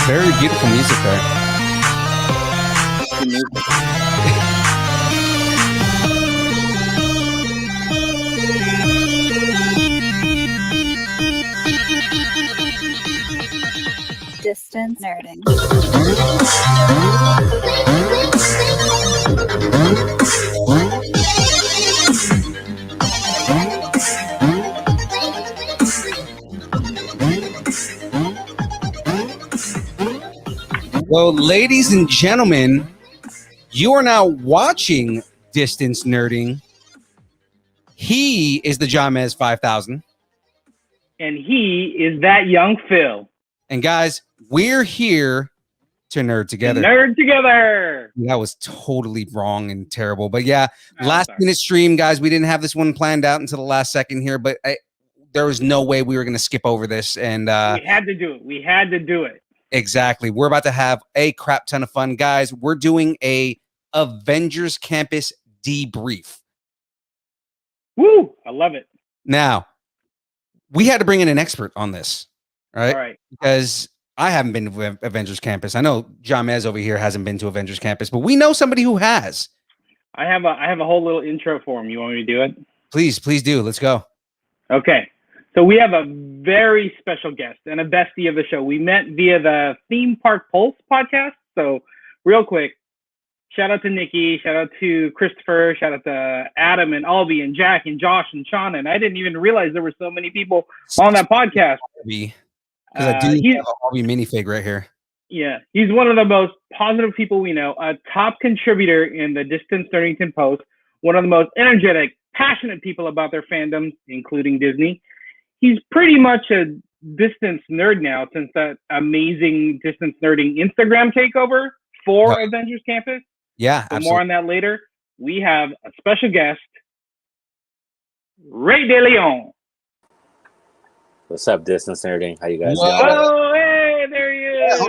Very beautiful music there. Distance nerding. Well, ladies and gentlemen, you are now watching Distance Nerding. He is the Jamez 5000. And he is that young Phil. And guys, we're here to nerd together. Nerd together. That was totally wrong and terrible. But yeah, last minute stream, guys. We didn't have this one planned out until the last second here, but there was no way we were going to skip over this. And we had to do it. We had to do it. Exactly. We're about to have a crap ton of fun, guys. We're doing a Avengers Campus debrief. Woo! I love it. Now, we had to bring in an expert on this, right? All right. Because I haven't been to Avengers Campus. I know Jamez over here hasn't been to Avengers Campus, but we know somebody who has. I have a whole little intro for him. You want me to do it? Please do. Let's go. Okay. So we have a very special guest and a bestie of the show. We met via the Theme Park Pulse podcast. So real quick, shout out to Nikki, shout out to Christopher, shout out to Adam and Albie and Jack and Josh and Sean. And I didn't even realize there were so many people on that podcast. Because I do have an Albie minifig right here. Yeah, he's one of the most positive people we know, a top contributor in the Distance Nerdington Post, one of the most energetic, passionate people about their fandoms, including Disney. He's pretty much a distance nerd now since that amazing Distance Nerding Instagram takeover for Avengers Campus. Yeah, so absolutely. More on that later. We have a special guest, Ray De Leon. What's up, Distance Nerding? How you guys doing? Oh, hey, there he is.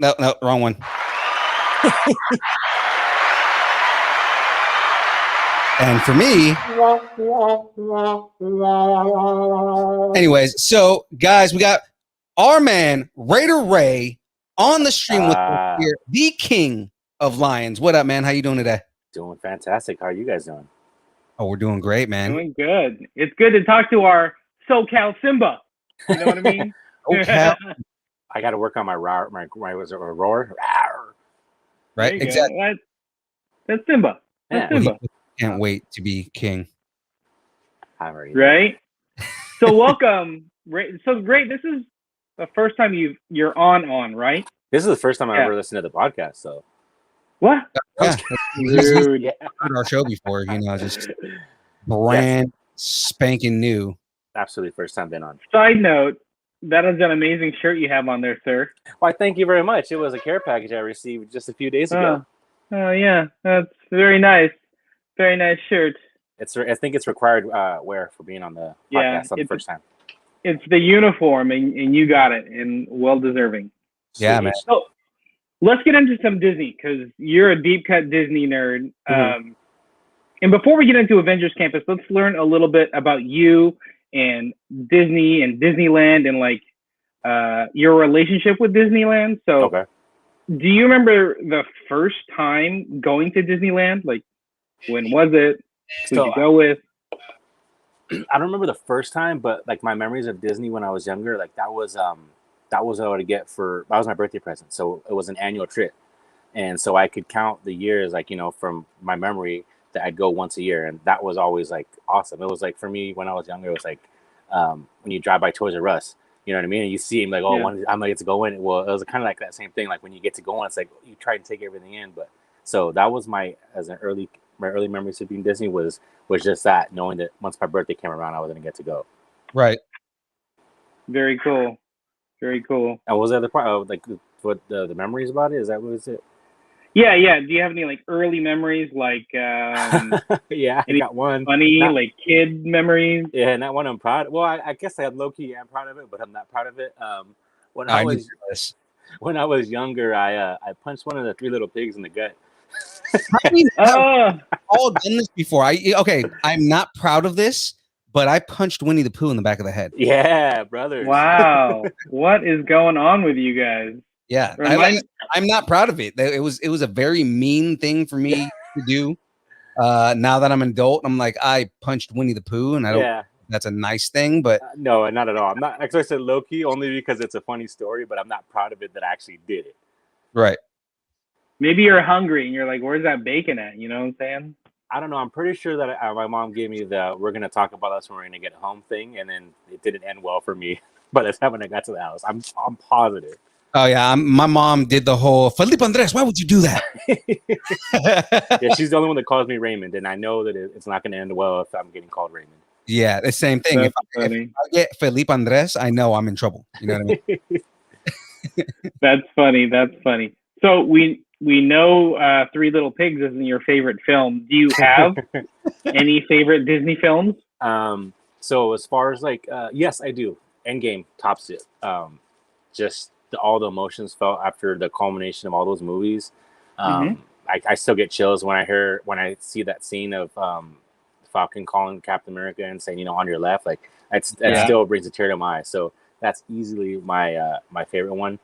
No, wrong one. And for me, anyways, so guys, we got our man Raider Ray on the stream with us here, the King of Lions. What up, man? How you doing today? Doing fantastic. How are you guys doing? Oh, we're doing great, man. Doing good. It's good to talk to our SoCal Simba. You know what I mean? Okay. I got to work on my roar. Was it a roar? Right. Exactly. That's Simba. That's Simba. Can't wait to be king. Right? So welcome. So great. This is the first time you're on, right? This is the first time I ever listened to the podcast, so. What? Yeah. Dude, yeah. Heard our show before, just brand spanking new. Absolutely first time been on. Side note, that is an amazing shirt you have on there, sir. Why, thank you very much. It was a care package I received just a few days ago. Oh yeah. That's very nice. Very nice shirt. I think it's required wear for being on the podcast on the first time. It's the uniform, and you got it, and well deserving. Yeah, man. So let's get into some Disney, because you're a deep cut Disney nerd. Mm-hmm. And before we get into Avengers Campus, let's learn a little bit about you and Disney and Disneyland and your relationship with Disneyland. So, do you remember the first time going to Disneyland? Like, when was it? Who did you go with? I don't remember the first time, but like my memories of Disney when I was younger, like that was what I would get that was my birthday present. So it was an annual trip. And so I could count the years, from my memory that I'd go once a year. And that was always like awesome. It was like, for me, when I was younger, it was like when you drive by Toys R Us, you know what I mean? And you see him like, I'm gonna get to go in. Well, it was kind of like that same thing. Like when you get to go in, it's like you try to take everything in. But so that was my early memories of being Disney was just that, knowing that once my birthday came around, I was going to get to go. Right. Very cool. Very cool. And what was the other part of what the memories about it? Is that what was it? Yeah. Do you have any early memories yeah, I got one. Funny kid memories? Yeah, not one I'm proud of. Well, I guess I low key am proud of it, but I'm not proud of it. When I was younger, I punched one of the 3 little pigs in the gut. I've all done this before. I'm not proud of this, but I punched Winnie the Pooh in the back of the head. Yeah, brothers. Wow, what is going on with you guys? Yeah, Remind- I'm not proud of it. It was a very mean thing for me to do. Now that I'm an adult, I'm like, I punched Winnie the Pooh, and I don't. Yeah. That's a nice thing, but No, not at all. I'm not. Actually, I said low key only because it's a funny story, but I'm not proud of it that I actually did it. right. Maybe you're hungry and you're like, "Where's that bacon at?" You know what I'm saying? I don't know. I'm pretty sure that my mom gave me the "we're gonna talk about this when we're gonna get home" thing, and then it didn't end well for me by the time when I got to the house. I'm positive. Oh yeah, my mom did the whole Felipe Andres. Why would you do that? Yeah, she's the only one that calls me Raymond, and I know that it's not gonna end well if I'm getting called Raymond. Yeah, the same thing. If I get Felipe Andres, I know I'm in trouble. You know what I mean? That's funny. That's funny. So we know Three Little Pigs isn't your favorite film. Do you have any favorite Disney films? So as far as like, yes, I do. Endgame tops it. Just all the emotions felt after the culmination of all those movies. I still get chills when I see that scene of Falcon calling Captain America and saying, on your left, like that still brings a tear to my eye. So that's easily my favorite one.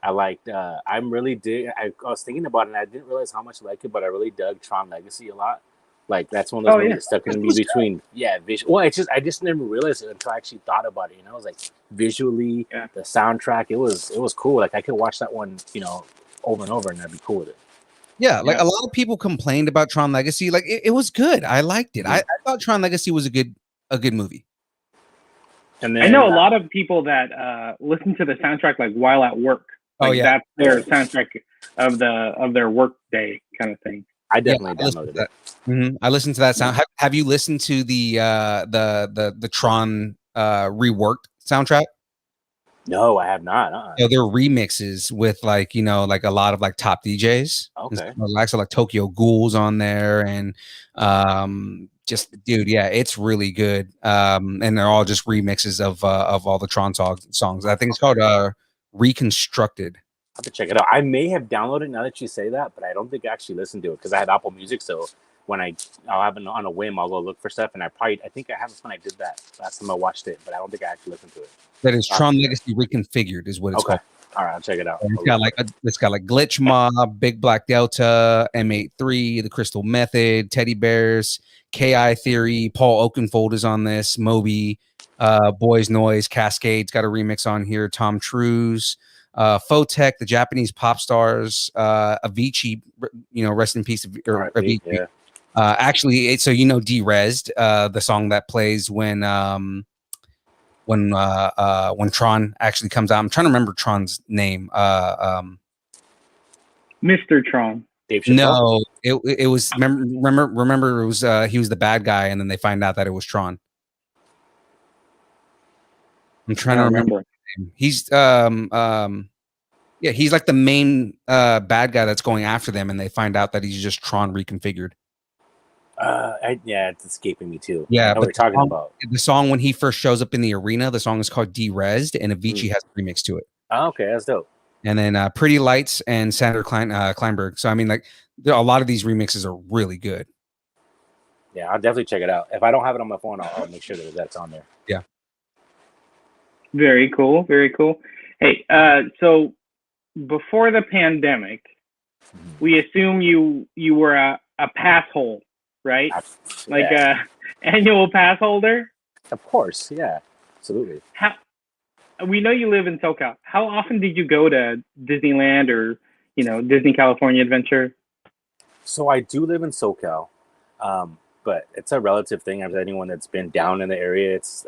I liked. I'm really I was thinking about it, and I didn't realize how much I liked it, but I really dug Tron Legacy a lot. Like that's one of those movies that stuck in me between. Yeah, visual. Well, I just never realized it until I actually thought about it. I was like, visually, the soundtrack, it was cool. Like I could watch that one, over and over, and I'd be cool with it. Yeah, like a lot of people complained about Tron Legacy. Like it was good. I liked it. I thought Tron Legacy was a good movie. And then, I know a lot of people that listen to the soundtrack like while at work. Like, that's their soundtrack of their work day kind of thing. I definitely downloaded that. Mm-hmm. I listened to that sound. Have you listened to the Tron reworked soundtrack? No, I have not. So they're remixes with like a lot of like top DJs. Okay. So like Tokyo Ghoul's on there, and it's really good. And they're all just remixes of all the Tron songs. I think it's called Reconstructed. I have to check it out. I may have downloaded now that you say that, but I don't think I actually listened to it because I have Apple Music. So when I'll have it on a whim, I'll go look for stuff, and I think I have this when I did that last time I watched it, but I don't think I actually listened to it. That is Tron Legacy Reconfigured is what it's called. All right, I'll check it out. It's got like Glitch Mob, Big Black Delta, M83, The Crystal Method, Teddy Bears, KI Theory, Paul Oakenfold is on this, Moby, Boys Noise, Cascade's got a remix on here, Tom Trues, Photech, the Japanese pop stars, Avicii, rest in peace, Avicii. Yeah. Actually, Derezed, the song that plays when Tron actually comes out. I'm trying to remember Tron's name. Mr. Tron. Dave Chappelle? No, it was remember it was he was the bad guy, and then they find out that it was Tron. I'm trying to remember. He's he's like the main bad guy that's going after them, and they find out that he's just Tron reconfigured. It's escaping me too. Yeah, I know what you're talking about. The song when he first shows up in the arena, the song is called Derezed, and Avicii has a remix to it. Oh, okay, that's dope. And then Pretty Lights and Sandra Kleinberg. So I mean, like, a lot of these remixes are really good. Yeah, I'll definitely check it out. If I don't have it on my phone, I'll make sure that's on there. Yeah. Very cool. Very cool. Hey, so before the pandemic, we assume you were a pass hole, right? Like a annual pass holder? Of course, yeah, absolutely. We know you live in SoCal. How often did you go to Disneyland or, Disney California Adventure? So I do live in SoCal, but it's a relative thing. As anyone that's been down in the area, it's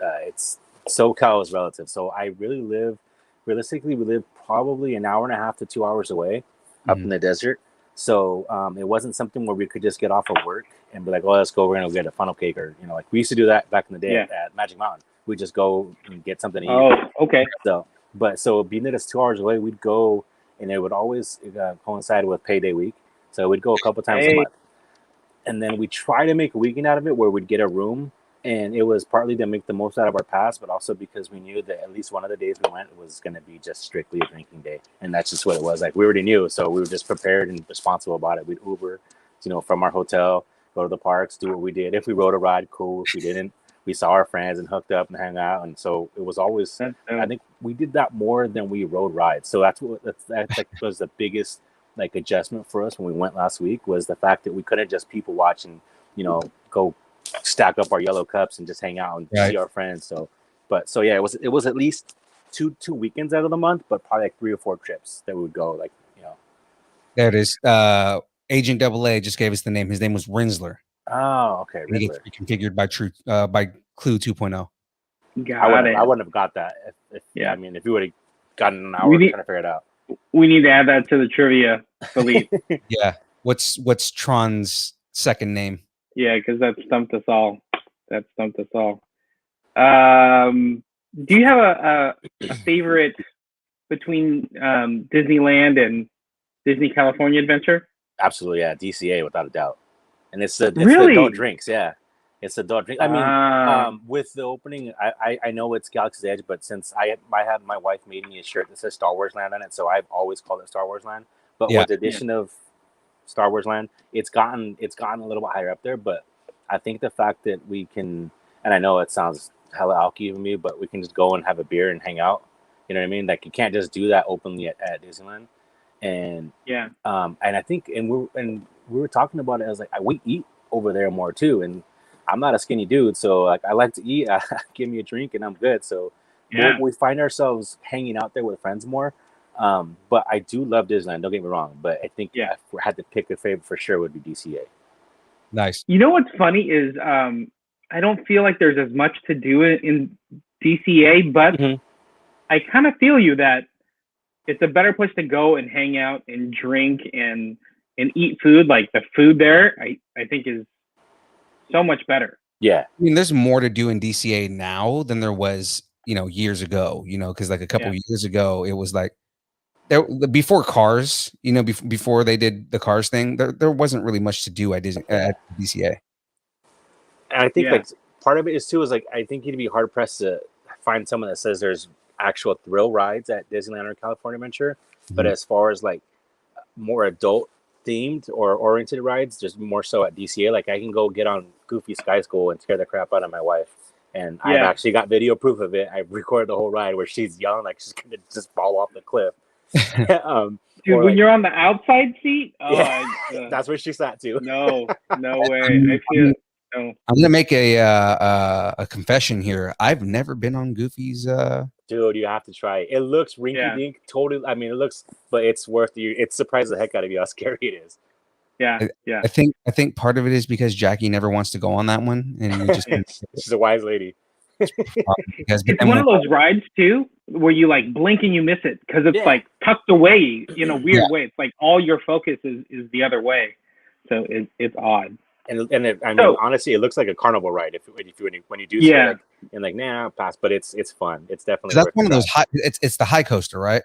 SoCal is relative. So I realistically, we live probably an hour and a half to 2 hours away up in the desert. So it wasn't something where we could just get off of work and be like, oh, let's go. We're going to get a funnel cake, or, like we used to do that back in the day at Magic Mountain. We just go and get something to eat. Oh, okay. So being that it's 2 hours away, we'd go, and it would always coincide with payday week. So we'd go a couple times a month. And then we try to make a weekend out of it where we'd get a room. And it was partly to make the most out of our pass, but also because we knew that at least one of the days we went was going to be just strictly a drinking day. And that's just what it was. Like, we already knew. So we were just prepared and responsible about it. We'd Uber, from our hotel go to the parks, do what we did. If we rode a ride, cool. If we didn't, we saw our friends and hooked up and hung out. And so it was always. I think we did that more than we rode rides. So that's like was the biggest like adjustment for us when we went last week, was the fact that we couldn't just people watch and go stack up our yellow cups and just hang out and see our friends. So yeah, it was at least two weekends out of the month, but probably like 3 or 4 trips that we would go, like, There it is. Agent AA just gave us the name. His name was Rinsler. Oh, okay. He gets reconfigured by Clue 2.0. I wouldn't have got that if I mean, if you would have gotten an hour trying to figure it out. We need to add that to the trivia, Philippe. Yeah. What's Tron's second name? Yeah, because that stumped us all. Do you have a favorite between Disneyland and Disney California Adventure? Absolutely, yeah. DCA without a doubt. And it's the Really? adult drinks, yeah. It's adult drink. I mean, with the opening, I know it's Galaxy's Edge, but since I had my wife made me a shirt that says Star Wars Land on it, so I've always called it Star Wars Land. But with the addition of Star Wars Land, it's gotten a little bit higher up there. But I think the fact that we can, and I know it sounds hella alky of me, but we can just go and have a beer and hang out. You know what I mean? Like, you can't just do that openly at Disneyland. And and I think we were talking about it. I was like, we eat over there more too, and I'm not a skinny dude, so like, I like to eat. Give me a drink and I'm good. So we find ourselves hanging out there with friends more. But I do love Disneyland. Don't get me wrong, but I think if we had to pick a favorite for sure, would be DCA. Nice. You know what's funny is I don't feel like there's as much to do in DCA, but I kind of feel you that it's a better place to go and hang out and drink and eat food. Like, the food there, I think is so much better. Yeah. I mean, there's more to do in DCA now than there was, years ago, because like a couple of years ago, it was like before Cars, before they did the Cars thing, there wasn't really much to do at DCA. And I think like part of it is like, I think you'd be hard pressed to find someone that says there's actual thrill rides at Disneyland or California Adventure. But as far as like more adult themed or oriented rides, there's more so at DCA. Like, I can go get on Goofy Sky School and scare the crap out of my wife, and I've actually got video proof of it. I recorded the whole ride where she's yelling like she's gonna just fall off the cliff. Dude, when you're on the outside seat, that's where she sat too. No way. I feel no. I'm gonna make a confession here. I've never been on Goofy's. Dude, you have to try it. It looks rinky dink, totally. I mean, it looks, but it's worth you. It surprises the heck out of you how scary it is. Yeah. I think part of it is because Jackie never wants to go on that one, and just she's a wise lady. It's one of those rides too, where you like blink and you miss it because it's like tucked away in a weird way. It's like all your focus is the other way, so it's odd. And honestly, it looks like a carnival ride when you do see it, and like, nah, pass. But it's fun. It's definitely that's one of those high. It's the high coaster, right?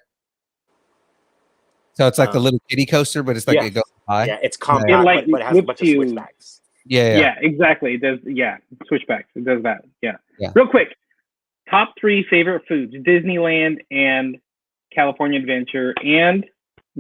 So it's like the little kiddie coaster, but it's like it goes high. Yeah, it's compact, but it has a bunch of switchbacks. Yeah, exactly. It does. Yeah, switchbacks. It does that. Yeah. Real quick, top 3 favorite foods: Disneyland and California Adventure and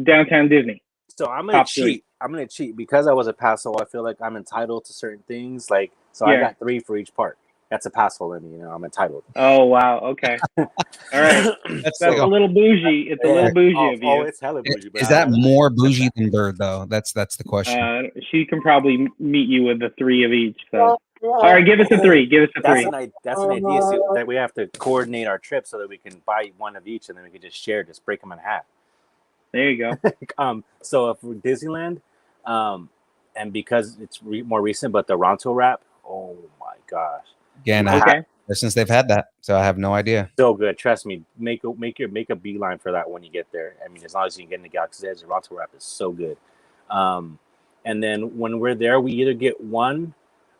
Downtown Disney. So I'm gonna cheat. I'm gonna cheat because I was a passo. I feel like I'm entitled to certain things. Like, so I got 3 for each part. That's a passo in me. I'm entitled. Oh wow. Okay. All right. That's a little bougie. It's a little bougie of you. Oh, it's hella bougie. Is that more bougie than Bird though? That's the question. She can probably meet you with the 3 of each. So. All right, give us a 3. Give us a 3. That's an idea. So that we have to coordinate our trip so that we can buy one of each, and then we can just share, just break them in half. There you go. So for Disneyland, and because it's more recent, but the Ronto wrap. Oh my gosh. Again, since they've had that, so I have no idea. So good, trust me. Make a beeline for that when you get there. I mean, as long as you can get in the Galaxy's Edge, the Ronto wrap is so good. And then when we're there, we either get one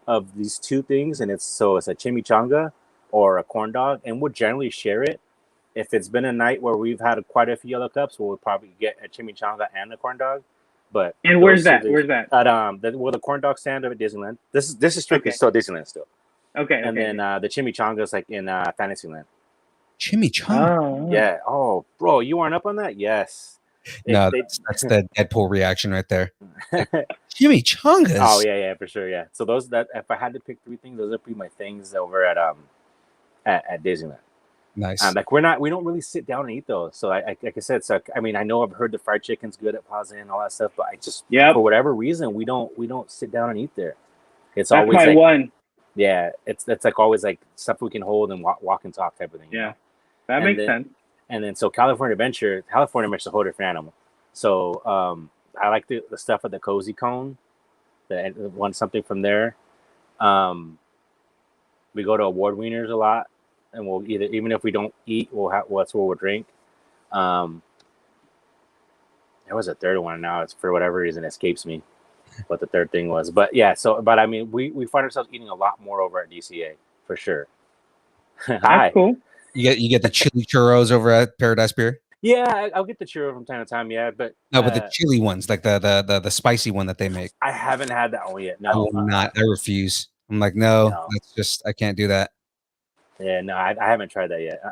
of these 2 things, and it's a chimichanga or a corn dog, and we'll generally share it. If it's been a night where we've had quite a few yellow cups, we'll probably get a chimichanga and a corn dog. But where's that? Where's that? At the corn dog stand at Disneyland. This is strictly still Disneyland still. Okay. And then the chimichanga is like in Fantasyland. Chimichanga. Oh. Yeah. Oh, bro, you weren't up on that? Yes. That's the Deadpool reaction right there. Chimichangas. Oh yeah, for sure, yeah. So those that if I had to pick 3 things, those would be my things over at Disneyland. Nice. Like we don't really sit down and eat those. So like I said, so I mean I know I've heard the fried chicken's good at Plaza and all that stuff, but I just for whatever reason we don't sit down and eat there. It's That's always my like one. yeah, it's like always like stuff we can hold and walk and talk type of thing. Yeah, that makes sense. And then so California Adventure is a whole different animal. So I like the stuff at the Cozy Cone. Want something from there. We go to Award Wieners a lot, and we'll even if we don't eat, that's what we'll drink. There was a third one. Now it's for whatever reason escapes me what the third thing was. But yeah, but I mean, we find ourselves eating a lot more over at DCA for sure. That's cool. You get the chili churros over at Paradise Pier. Yeah, I'll get the churro from time to time. Yeah, but no, but the chili ones, like the spicy one that they make. I haven't had that one yet. No, I will not. I refuse. I'm like, no, that's just I can't do that. Yeah, no, I haven't tried that yet.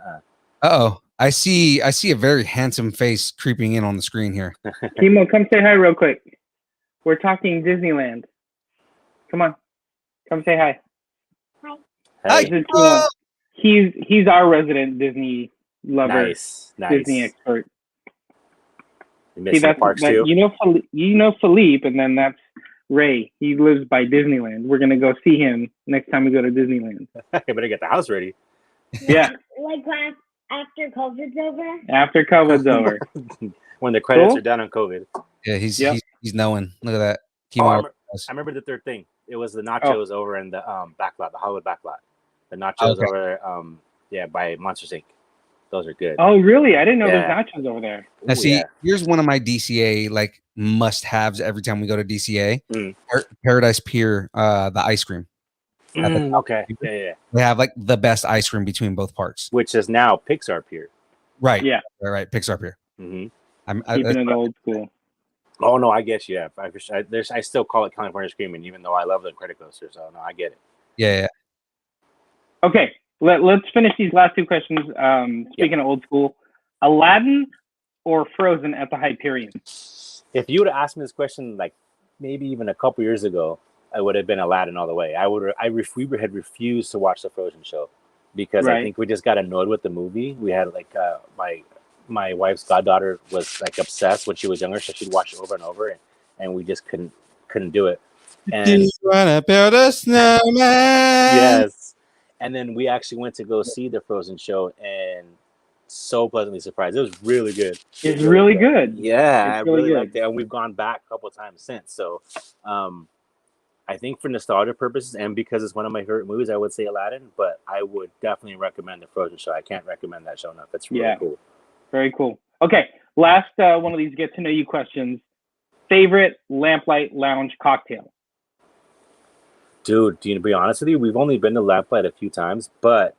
Oh, I see a very handsome face creeping in on the screen here. Kimo, come say hi real quick. We're talking Disneyland. Come on, come say hi. Hi. Hey. He's our resident Disney lover. Nice. Disney expert. See, that's too? You know Philippe, and then that's Ray. He lives by Disneyland. We're gonna go see him next time we go to Disneyland. I better get the house ready. Yeah. Like after COVID's over? After COVID's over. When the credits are done on COVID. Yeah, he's knowing. Look at that. I remember the third thing. It was the nachos over in the backlot, the Hollywood backlot. The nachos over by Monsters Inc. Those are good. Oh, really? I didn't know there's nachos over there. Now, see, here's one of my DCA like must-haves every time we go to DCA. Paradise Pier, the ice cream. Okay. Yeah. They have like the best ice cream between both parks. Which is now Pixar Pier. Right. Yeah. Right. Pixar Pier. Mm-hmm. I'm keeping it old school. Oh, no, I guess, yeah. I still call it California Screaming, even though I love the credit coaster, so no, I get it. Yeah. Okay. Let's finish these last 2 questions. Speaking of old school, Aladdin or Frozen at the Hyperion? If you would have asked me this question like maybe even a couple years ago, I would have been Aladdin all the way. We had refused to watch the Frozen show because I think we just got annoyed with the movie. We had like my wife's goddaughter was like obsessed when she was younger, so she'd watch it over and over, and we just couldn't do it. And do you wanna build a snowman? Yes. And then we actually went to go see the Frozen show, and so pleasantly surprised. It was really good. It's really good. Yeah, I really liked it, and we've gone back a couple of times since. So, I think for nostalgia purposes and because it's one of my favorite movies, I would say Aladdin. But I would definitely recommend the Frozen show. I can't recommend that show enough. It's really cool. Very cool. Okay, last one of these get to know you questions. Favorite Lamplight Lounge cocktail? Dude, to be honest with you, we've only been to Lamplight a few times, but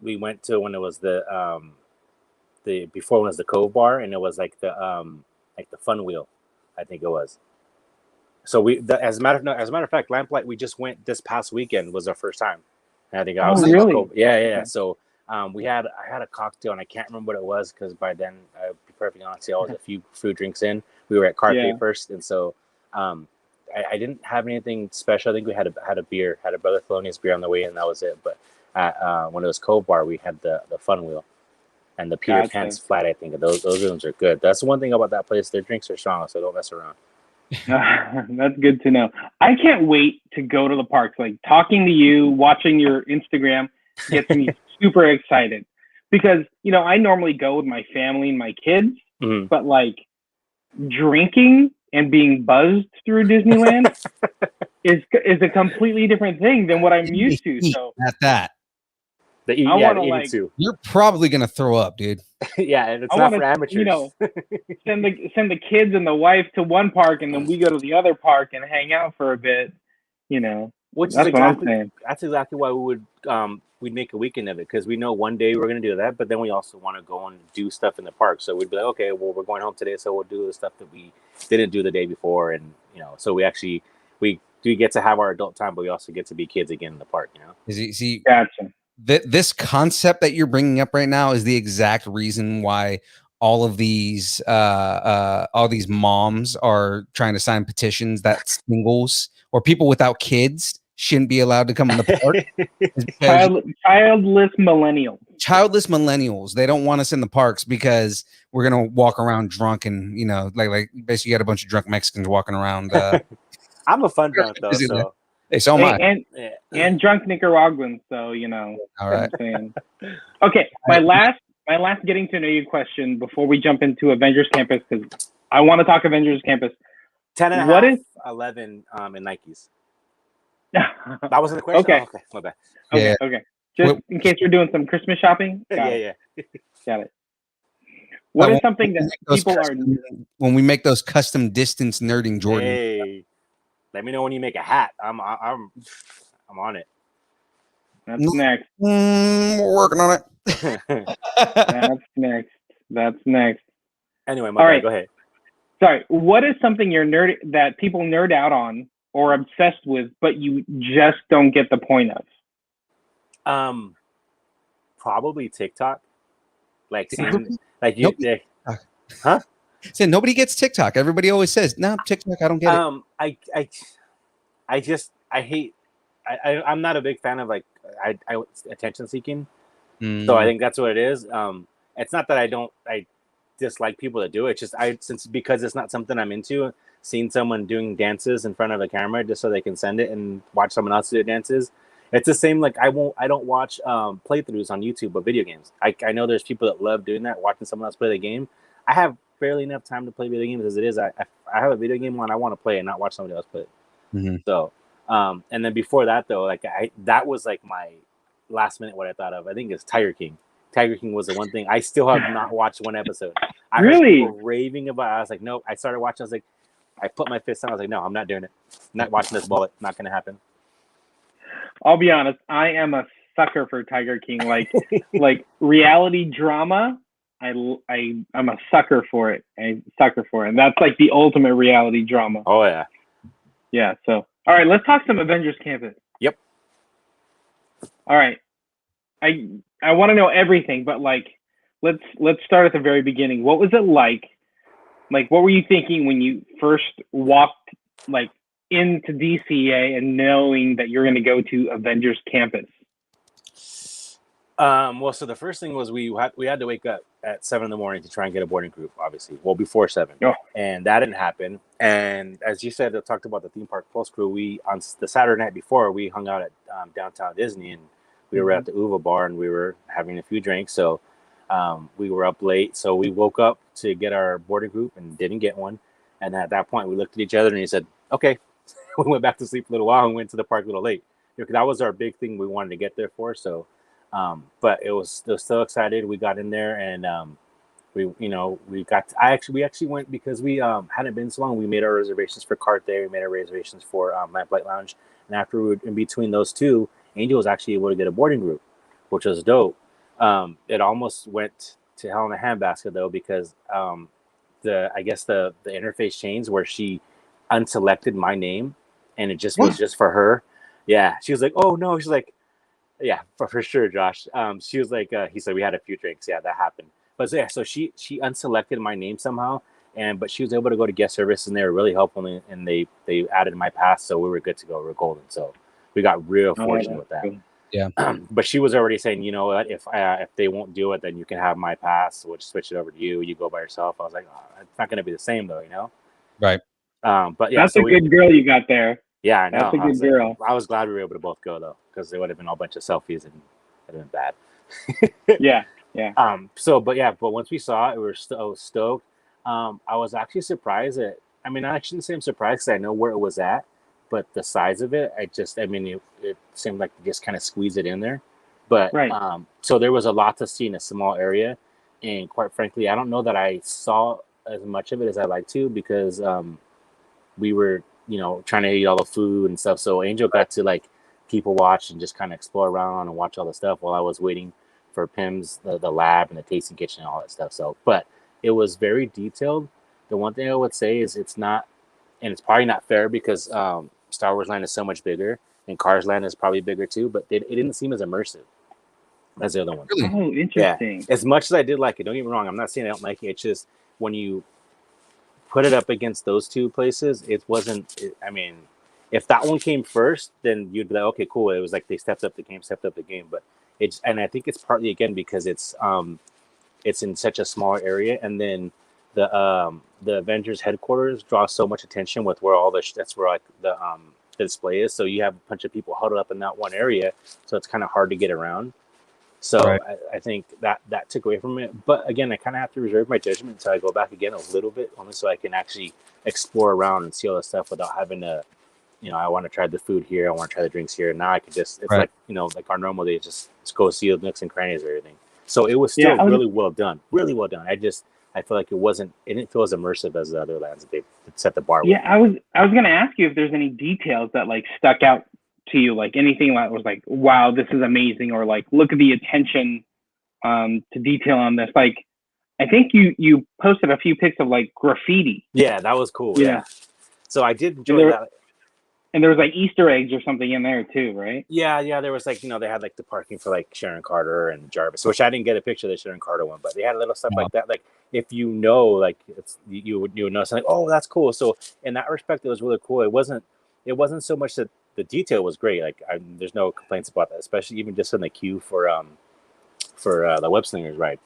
we went to when it was the before when it was the Cove Bar, and it was like the Fun Wheel, I think it was. So as a matter of fact, Lamplight we just went this past weekend was our first time. And I think I was really? Yeah. So I had a cocktail and I can't remember what it was because by then I'll be perfectly honest, I was a few food drinks in. We were at Carpe first, and so I didn't have anything special. I think we had a beer, had a Brother Thelonious beer on the way in, and that was it. But when it was Cove Bar, we had the Fun Wheel and the Peter Pan's Flat. I think those rooms are good. That's the one thing about that place. Their drinks are strong, so don't mess around. That's good to know. I can't wait to go to the parks. Like talking to you, watching your Instagram gets me super excited because I normally go with my family and my kids, but like drinking and being buzzed through Disneyland is a completely different thing than what I'm used to. So at that. You're probably gonna throw up, dude. Yeah, and it's not for amateurs. Send the kids and the wife to one park, and then we go to the other park and hang out for a bit. Which that's is what I'm saying. That's exactly why we would we'd make a weekend of it because we know one day we're gonna do that, but then we also want to go and do stuff in the park. So we'd be like, okay, well we're going home today, so we'll do the stuff that we didn't do the day before, and so we do get to have our adult time, but we also get to be kids again in the park. See, gotcha. This concept that you're bringing up right now is the exact reason why all these moms are trying to sign petitions that singles or people without kids shouldn't be allowed to come in the park. Is because Childless millennials. childless millennials, they don't want us in the parks because we're gonna walk around drunk and like basically you got a bunch of drunk Mexicans walking around. I'm a fun drunk though, Busy so Hey, so am I. And drunk Nicaraguans, so All right. Okay, my last getting to know you question before we jump into Avengers Campus, because I want to talk Avengers Campus. 10 and a What half, is 11 in Nikes. That wasn't the question? Okay. Oh, okay, my bad. Okay. Just in case you're doing some Christmas shopping. Yeah. Got it. What is something that people are when we make those custom distance nerding Jordans? Hey, let me know when you make a hat. I'm on it. That's next. We're working on it. That's next. Anyway, All right. Go ahead. Sorry. What is something that people nerd out on or obsessed with, but you just don't get the point of? Probably TikTok. Like seeing, huh? So nobody gets TikTok. Everybody always says, "No, TikTok, I don't get it." I hate. I'm not a big fan of like attention seeking. So I think that's what it is. It's not that I dislike people that do it. It's just because it's not something I'm into. Seeing someone doing dances in front of a camera just so they can send it and watch someone else do dances. It's the same. Like I don't watch playthroughs on YouTube of video games. I know there's people that love doing that, watching someone else play the game. I have barely enough time to play video games as it is. I have a video game on, I want to play and not watch somebody else play it. Mm-hmm. So, and then before that though, like that was like my last minute what I thought of. I think it's Tiger King. Tiger King was the one thing I still have not watched one episode. I heard people raving about it. I was like, nope. I started watching. I was like, I put my fist down. I was like, no, I'm not doing it. I'm not watching this bullet. Not going to happen. I'll be honest. I am a sucker for Tiger King. Like reality drama. I'm a sucker for it. And that's like the ultimate reality drama. Oh yeah. Yeah. So all right, let's talk some Avengers Campus. Yep. All right. I want to know everything, but like let's start at the very beginning. What was it like? Like what were you thinking when you first walked like into DCA and knowing that you're going to go to Avengers Campus? Well, so the first thing was we had to wake up at 7 a.m. to try and get a boarding group, obviously. Well, before 7. Oh. And that didn't happen. And as you said, I talked about the theme park Pulse crew. We, on the Saturday night before, we hung out at downtown Disney, and we were at the Uva bar, and we were having a few drinks. So we were up late. So we woke up to get our boarding group and didn't get one. And at that point, we looked at each other and he said, okay. We went back to sleep a little while and went to the park a little late. Because that was our big thing we wanted to get there for. So, but it was so excited. We got in there and we actually went because we hadn't been so long. We made our reservations for Cart there. We made our reservations for Lamplight Lounge. And after we were in between those two, Angel was actually able to get a boarding group, which was dope. It almost went to hell in a handbasket though, because the interface changed where she unselected my name and it just was just for her. Yeah. She was like, oh no. She's like, yeah, for sure, Josh. She was like, he said we had a few drinks. Yeah, that happened. But yeah, so she unselected my name somehow, but she was able to go to guest service, and they were really helpful, and they added my pass, so we were good to go. We were golden, so we got real fortunate with that. Yeah. But she was already saying, you know what, if they won't do it, then you can have my pass. We'll just switch it over to you. You go by yourself. I was like, oh, it's not going to be the same though, you know. Right. But yeah, that's a good girl you got there. Yeah, I know. That's a good girl. I was glad we were able to both go though, because there would have been a bunch of selfies and it would have been bad. Yeah. But once we saw it, we were so stoked. I was actually surprised that. I mean, I shouldn't say I'm surprised because I know where it was at, but the size of it, it seemed like they just kind of squeezed it in there. But right. So there was a lot to see in a small area, and quite frankly, I don't know that I saw as much of it as I like to because we were, trying to eat all the food and stuff. So Angel got to like people watch and just kind of explore around and watch all the stuff while I was waiting for Pim's the lab and the tasting kitchen and all that stuff. So, but it was very detailed. The one thing I would say is it's not, and it's probably not fair because Star Wars Land is so much bigger and Cars Land is probably bigger too, but it didn't seem as immersive. as the other one. Really? Oh, interesting. As much as I did like it, don't get me wrong, I'm not saying I don't like it. It's just when you put it up against those two places, it wasn't. I mean, if that one came first, then you'd be like, okay, cool. It was like they stepped up the game. But it's, and I think it's partly again because it's in such a small area, and then the Avengers headquarters draws so much attention with where all that's where like the display is. So you have a bunch of people huddled up in that one area, so it's kind of hard to get around. So Right. I think that took away from it. But again, I kind of have to reserve my judgment until I go back again a little bit, only so I can actually explore around and see all the stuff without having to, I want to try the food here, I want to try the drinks here. Now I could just, it's Right. like, like our normal day, just go see the nooks and crannies and everything. So it was still really well done. Really well done. I feel like it didn't feel as immersive as the other lands that they set the bar with. Yeah, I was going to ask you if there's any details that like stuck out to you, like anything that was like, wow, this is amazing, or like, look at the attention to detail on this. Like, I think you posted a few pics of like graffiti. Yeah, that was cool. Yeah. So I did enjoy that. And there was like Easter eggs or something in there too, right? Yeah. There was like, they had like the parking for like Sharon Carter and Jarvis, which I didn't get a picture of the Sharon Carter one, but they had little stuff like that. Like if like it's you would know something, oh, that's cool. So in that respect, it was really cool. It wasn't so much that the detail was great. Like there's no complaints about that, especially even just in the queue for the web slingers ride.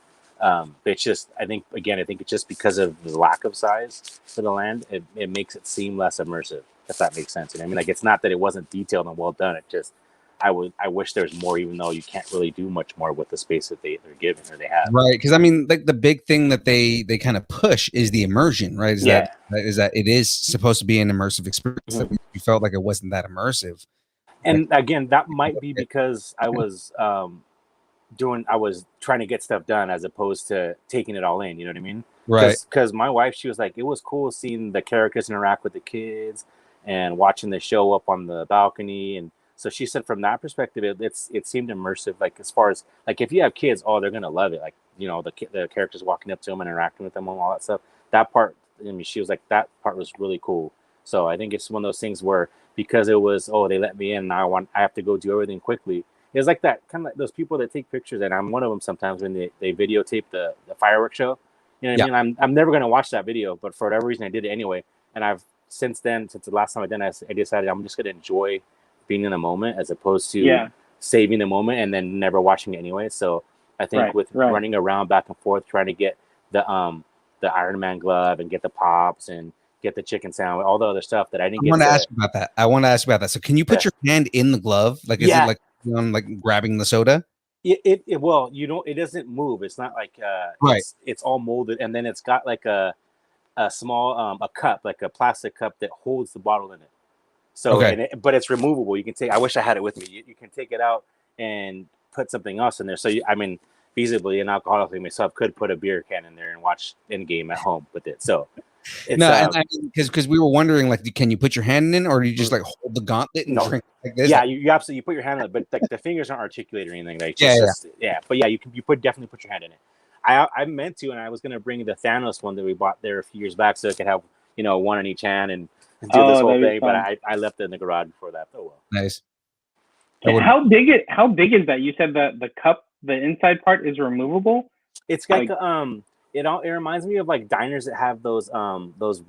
It's just, I think it's just because of the lack of size for the land, it makes it seem less immersive, if that makes sense. And I mean, like, it's not that it wasn't detailed and well done. It just, I wish there was more, even though you can't really do much more with the space that they're given or they have. Right, because I mean, like the big thing that they kind of push is the immersion, right? That it is supposed to be an immersive experience. Mm-hmm. That we felt like it wasn't that immersive. And again, that might be because I was I was trying to get stuff done as opposed to taking it all in. You know what I mean? Right. Because my wife, she was like, it was cool seeing the characters interact with the kids and watching the show up on the balcony. And so she said, from that perspective, it seemed immersive. Like as far as like if you have kids, oh, they're gonna love it. Like the characters walking up to them and interacting with them and all that stuff. That part, I mean, she was like, that part was really cool. So I think it's one of those things where because it was, oh, they let me in, now I have to go do everything quickly. It's like that kind of like those people that take pictures, and I'm one of them sometimes when they videotape the fireworks show. You know what I mean? I'm never going to watch that video, but for whatever reason I did it anyway. And I've since the last time I did it, I decided I'm just going to enjoy being in the moment as opposed to saving the moment and then never watching it anyway. So I think running around back and forth trying to get the Iron Man glove and get the pops and get the chicken sandwich, all the other stuff that I didn't get. I want to ask about that. So can you put your hand in the glove? Like, is it like, like grabbing the soda? Well, it doesn't move. It's not like it's all molded, and then it's got like a small a cup, like a plastic cup that holds the bottle in it. So, but it's removable. You can take. I wish I had it with me. You can take it out and put something else in there. So feasibly, an alcoholic like myself could put a beer can in there and watch Endgame at home with it. So. Because we were wondering, like, can you put your hand in, or do you just like hold the gauntlet and drink like this? Yeah, you absolutely put your hand in it, but like the fingers aren't articulated or anything. Like, but yeah, you definitely put your hand in it. I meant to, and I was gonna bring the Thanos one that we bought there a few years back, so it could have one in each hand and do this whole thing. But I left it in the garage before that. Oh well. Nice. How big is that? You said that the cup, the inside part is removable. It's like It reminds me of like diners that have those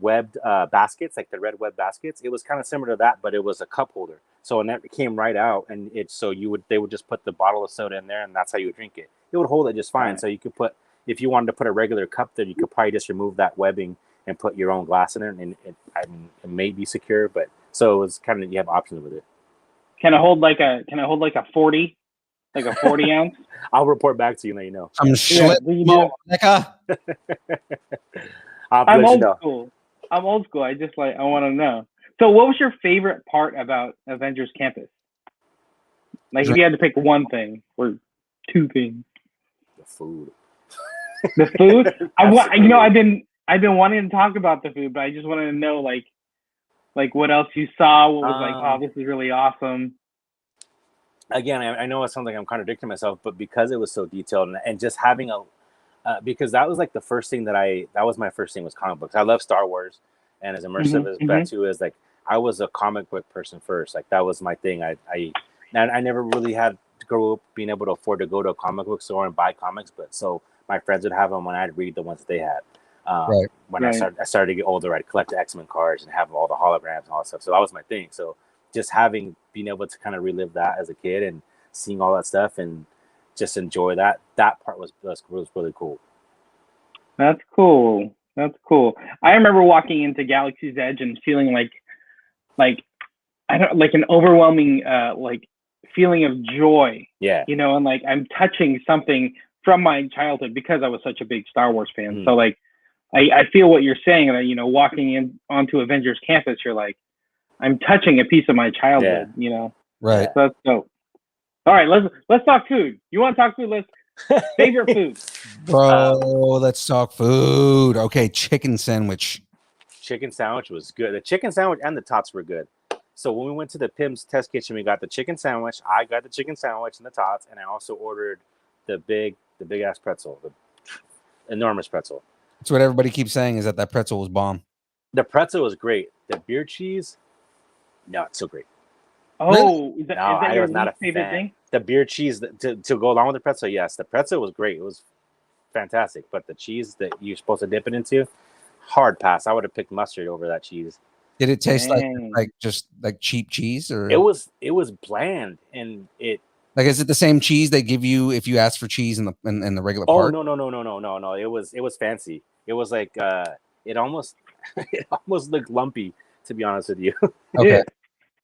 webbed baskets, like the red web baskets. It was kind of similar to that, but it was a cup holder. So and that came right out, and they would just put the bottle of soda in there, and that's how you would drink it. It would hold it just fine. Right. So you could put, if you wanted to put a regular cup there, you could probably just remove that webbing and put your own glass in it, and it may be secure, but so it's kind of, you have options with it. Can I hold like a 40? Like a 40 ounce? I'll report back to you and let you know. I'm old school. I just I want to know. So what was your favorite part about Avengers Campus? Like if you had to pick one thing or two things. The food. The food? I've been wanting to talk about the food, but I just wanted to know like what else you saw, what was like, oh, this is really awesome. Again, I know it sounds like I'm contradicting myself, but because it was so detailed and just having because that was like the first thing that was my first thing was comic books. I love Star Wars, and as immersive as Batu is, like I was a comic book person first. Like that was my thing. I never really had didn't grow up being able to afford to go to a comic book store and buy comics, but so my friends would have them when I'd read the ones that they had. Right. When Right. I started to get older, I'd collect the X-Men cards and have all the holograms and all that stuff. So that was my thing. So just being able to kind of relive that as a kid and seeing all that stuff and just enjoy that part was really cool. That's cool. That's cool. I remember walking into Galaxy's Edge and feeling like I don't like an overwhelming like feeling of joy. Yeah. You know, and like I'm touching something from my childhood because I was such a big Star Wars fan. Mm. So like I feel what you're saying, that, you know, walking in onto Avengers campus, you're like, I'm touching a piece of my childhood, you know. Right. So that's dope. All right, let's talk food. You want to talk food? Let's favorite food. Bro, let's talk food. Okay, chicken sandwich. Chicken sandwich was good. The chicken sandwich and the tots were good. So when we went to the Pim's test kitchen, we got the chicken sandwich. I got the chicken sandwich and the tots, and I also ordered the big ass pretzel, the enormous pretzel. That's what everybody keeps saying, is that pretzel was bomb. The pretzel was great. The beer cheese, not so great. Oh, is that I your was not least a favorite fan. thing? The beer cheese to go along with the pretzel, yes. The pretzel was great. It was fantastic. But the cheese that you're supposed to dip it into, hard pass. I would have picked mustard over that cheese. Did it taste Dang. like just like cheap cheese, or It was bland, and it. like, is it the same cheese they give you if you ask for cheese in the regular Oh part? no! It was fancy. It was like it almost looked lumpy, to be honest with you. Okay.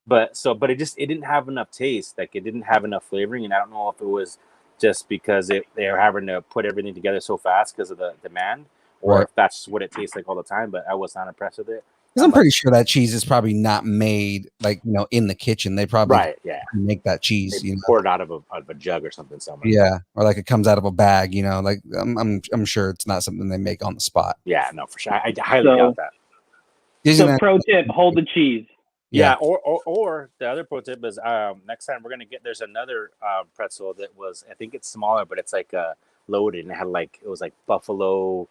But it didn't have enough taste. Like, it didn't have enough flavoring, and I don't know if it was just because they were having to put everything together so fast because of the demand, or Right. if that's what it tastes like all the time. But I was not impressed with it. Because I'm pretty sure that cheese is probably not made like, you know, in the kitchen. They probably make that cheese. They You know? pour it out of a jug or something somewhere. Yeah, or like it comes out of a bag. You know, like I'm sure it's not something they make on the spot. Yeah, no, for sure. I highly doubt that. So pro tip: hold the cheese. Yeah, or the other pro tip is next time we're gonna there's another pretzel that was, I think it's smaller, but it's like loaded and it was like buffalo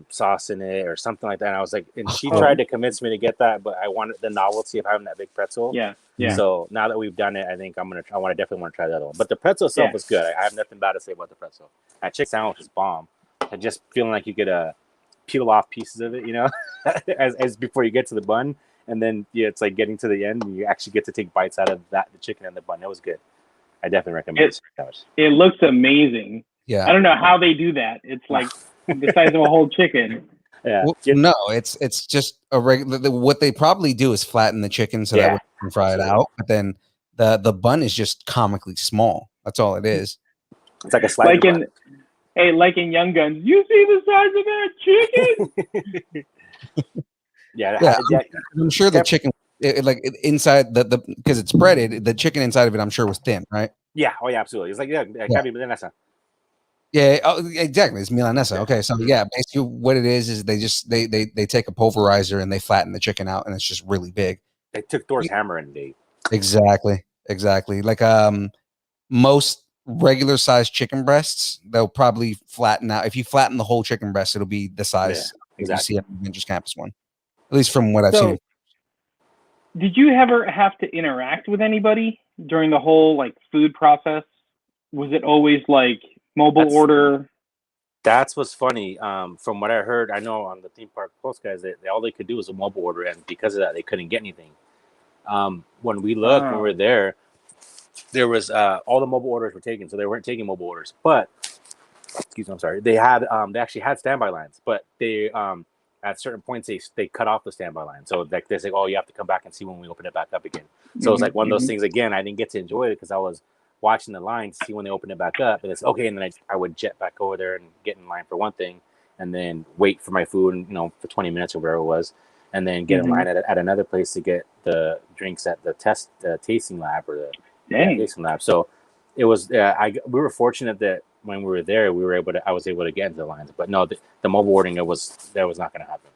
sauce in it or something like that. And I was like, and she tried to convince me to get that, but I wanted the novelty of having that big pretzel. Yeah. So now that we've done it, I think I definitely want to try the other one. But the pretzel itself was good. I have nothing bad to say about the pretzel. That chicken sandwich is bomb. I just feeling like you could peel off pieces of it, you know, as before you get to the bun. And then it's like getting to the end, and you actually get to take bites out of the chicken and the bun. It was good. I definitely recommend it. It looks amazing. Yeah. I don't know how they do that. It's like the size of a whole chicken. Yeah. Well, no, it's just a regular. What they probably do is flatten the chicken so that we can fry it out. But then the bun is just comically small. That's all it is. It's like a slider bun. Like in Young Guns, you see the size of that chicken? Yeah, I'm sure the chicken, inside the because it's breaded, the chicken inside of it, I'm sure was thin, right? Yeah. Oh yeah, absolutely. It's like milanesa. Yeah. Oh, exactly. It's milanesa. Okay, so basically what it is they take a pulverizer and they flatten the chicken out, and it's just really big. They took Thor's hammer and they. Exactly. Like most regular sized chicken breasts, they'll probably flatten out. If you flatten the whole chicken breast, it'll be the size you see at the Avengers Campus one. At least from what I've seen. Did you ever have to interact with anybody during the whole like food process? Was it always like mobile order? That's what's funny. From what I heard, I know on the theme park post guys, all they could do was a mobile order, and because of that, they couldn't get anything. When we looked, when we were there was all the mobile orders were taken, so they weren't taking mobile orders. But excuse me, I'm sorry. They actually had standby lines, but they at certain points they cut off the standby line. So like they say, oh, you have to come back and see when we open it back up again. So it's like one of those things. Again, I didn't get to enjoy it because I was watching the line to see when they open it back up, and it's okay. And then I would jet back over there and get in line for one thing, and then wait for my food, for 20 minutes or whatever it was, and then get in line at another place to get the drinks at the tasting lab or the tasting lab. So it was we were fortunate that when we were there, I was able to get into the lines. But no, the mobile ordering that was not going to happen.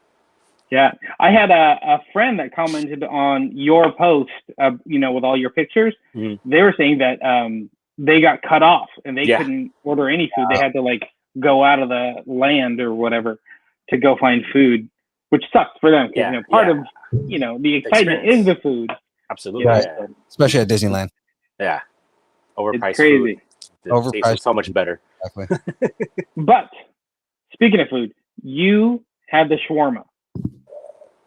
Yeah, I had a friend that commented on your post, with all your pictures. Mm-hmm. They were saying that they got cut off and they couldn't order any food. They had to like go out of the land or whatever to go find food, which sucks for them because part of the excitement is the food. Absolutely, right. Especially at Disneyland. Yeah. Overpriced crazy. food. The taste was so much better. Exactly. But speaking of food, you had the shawarma.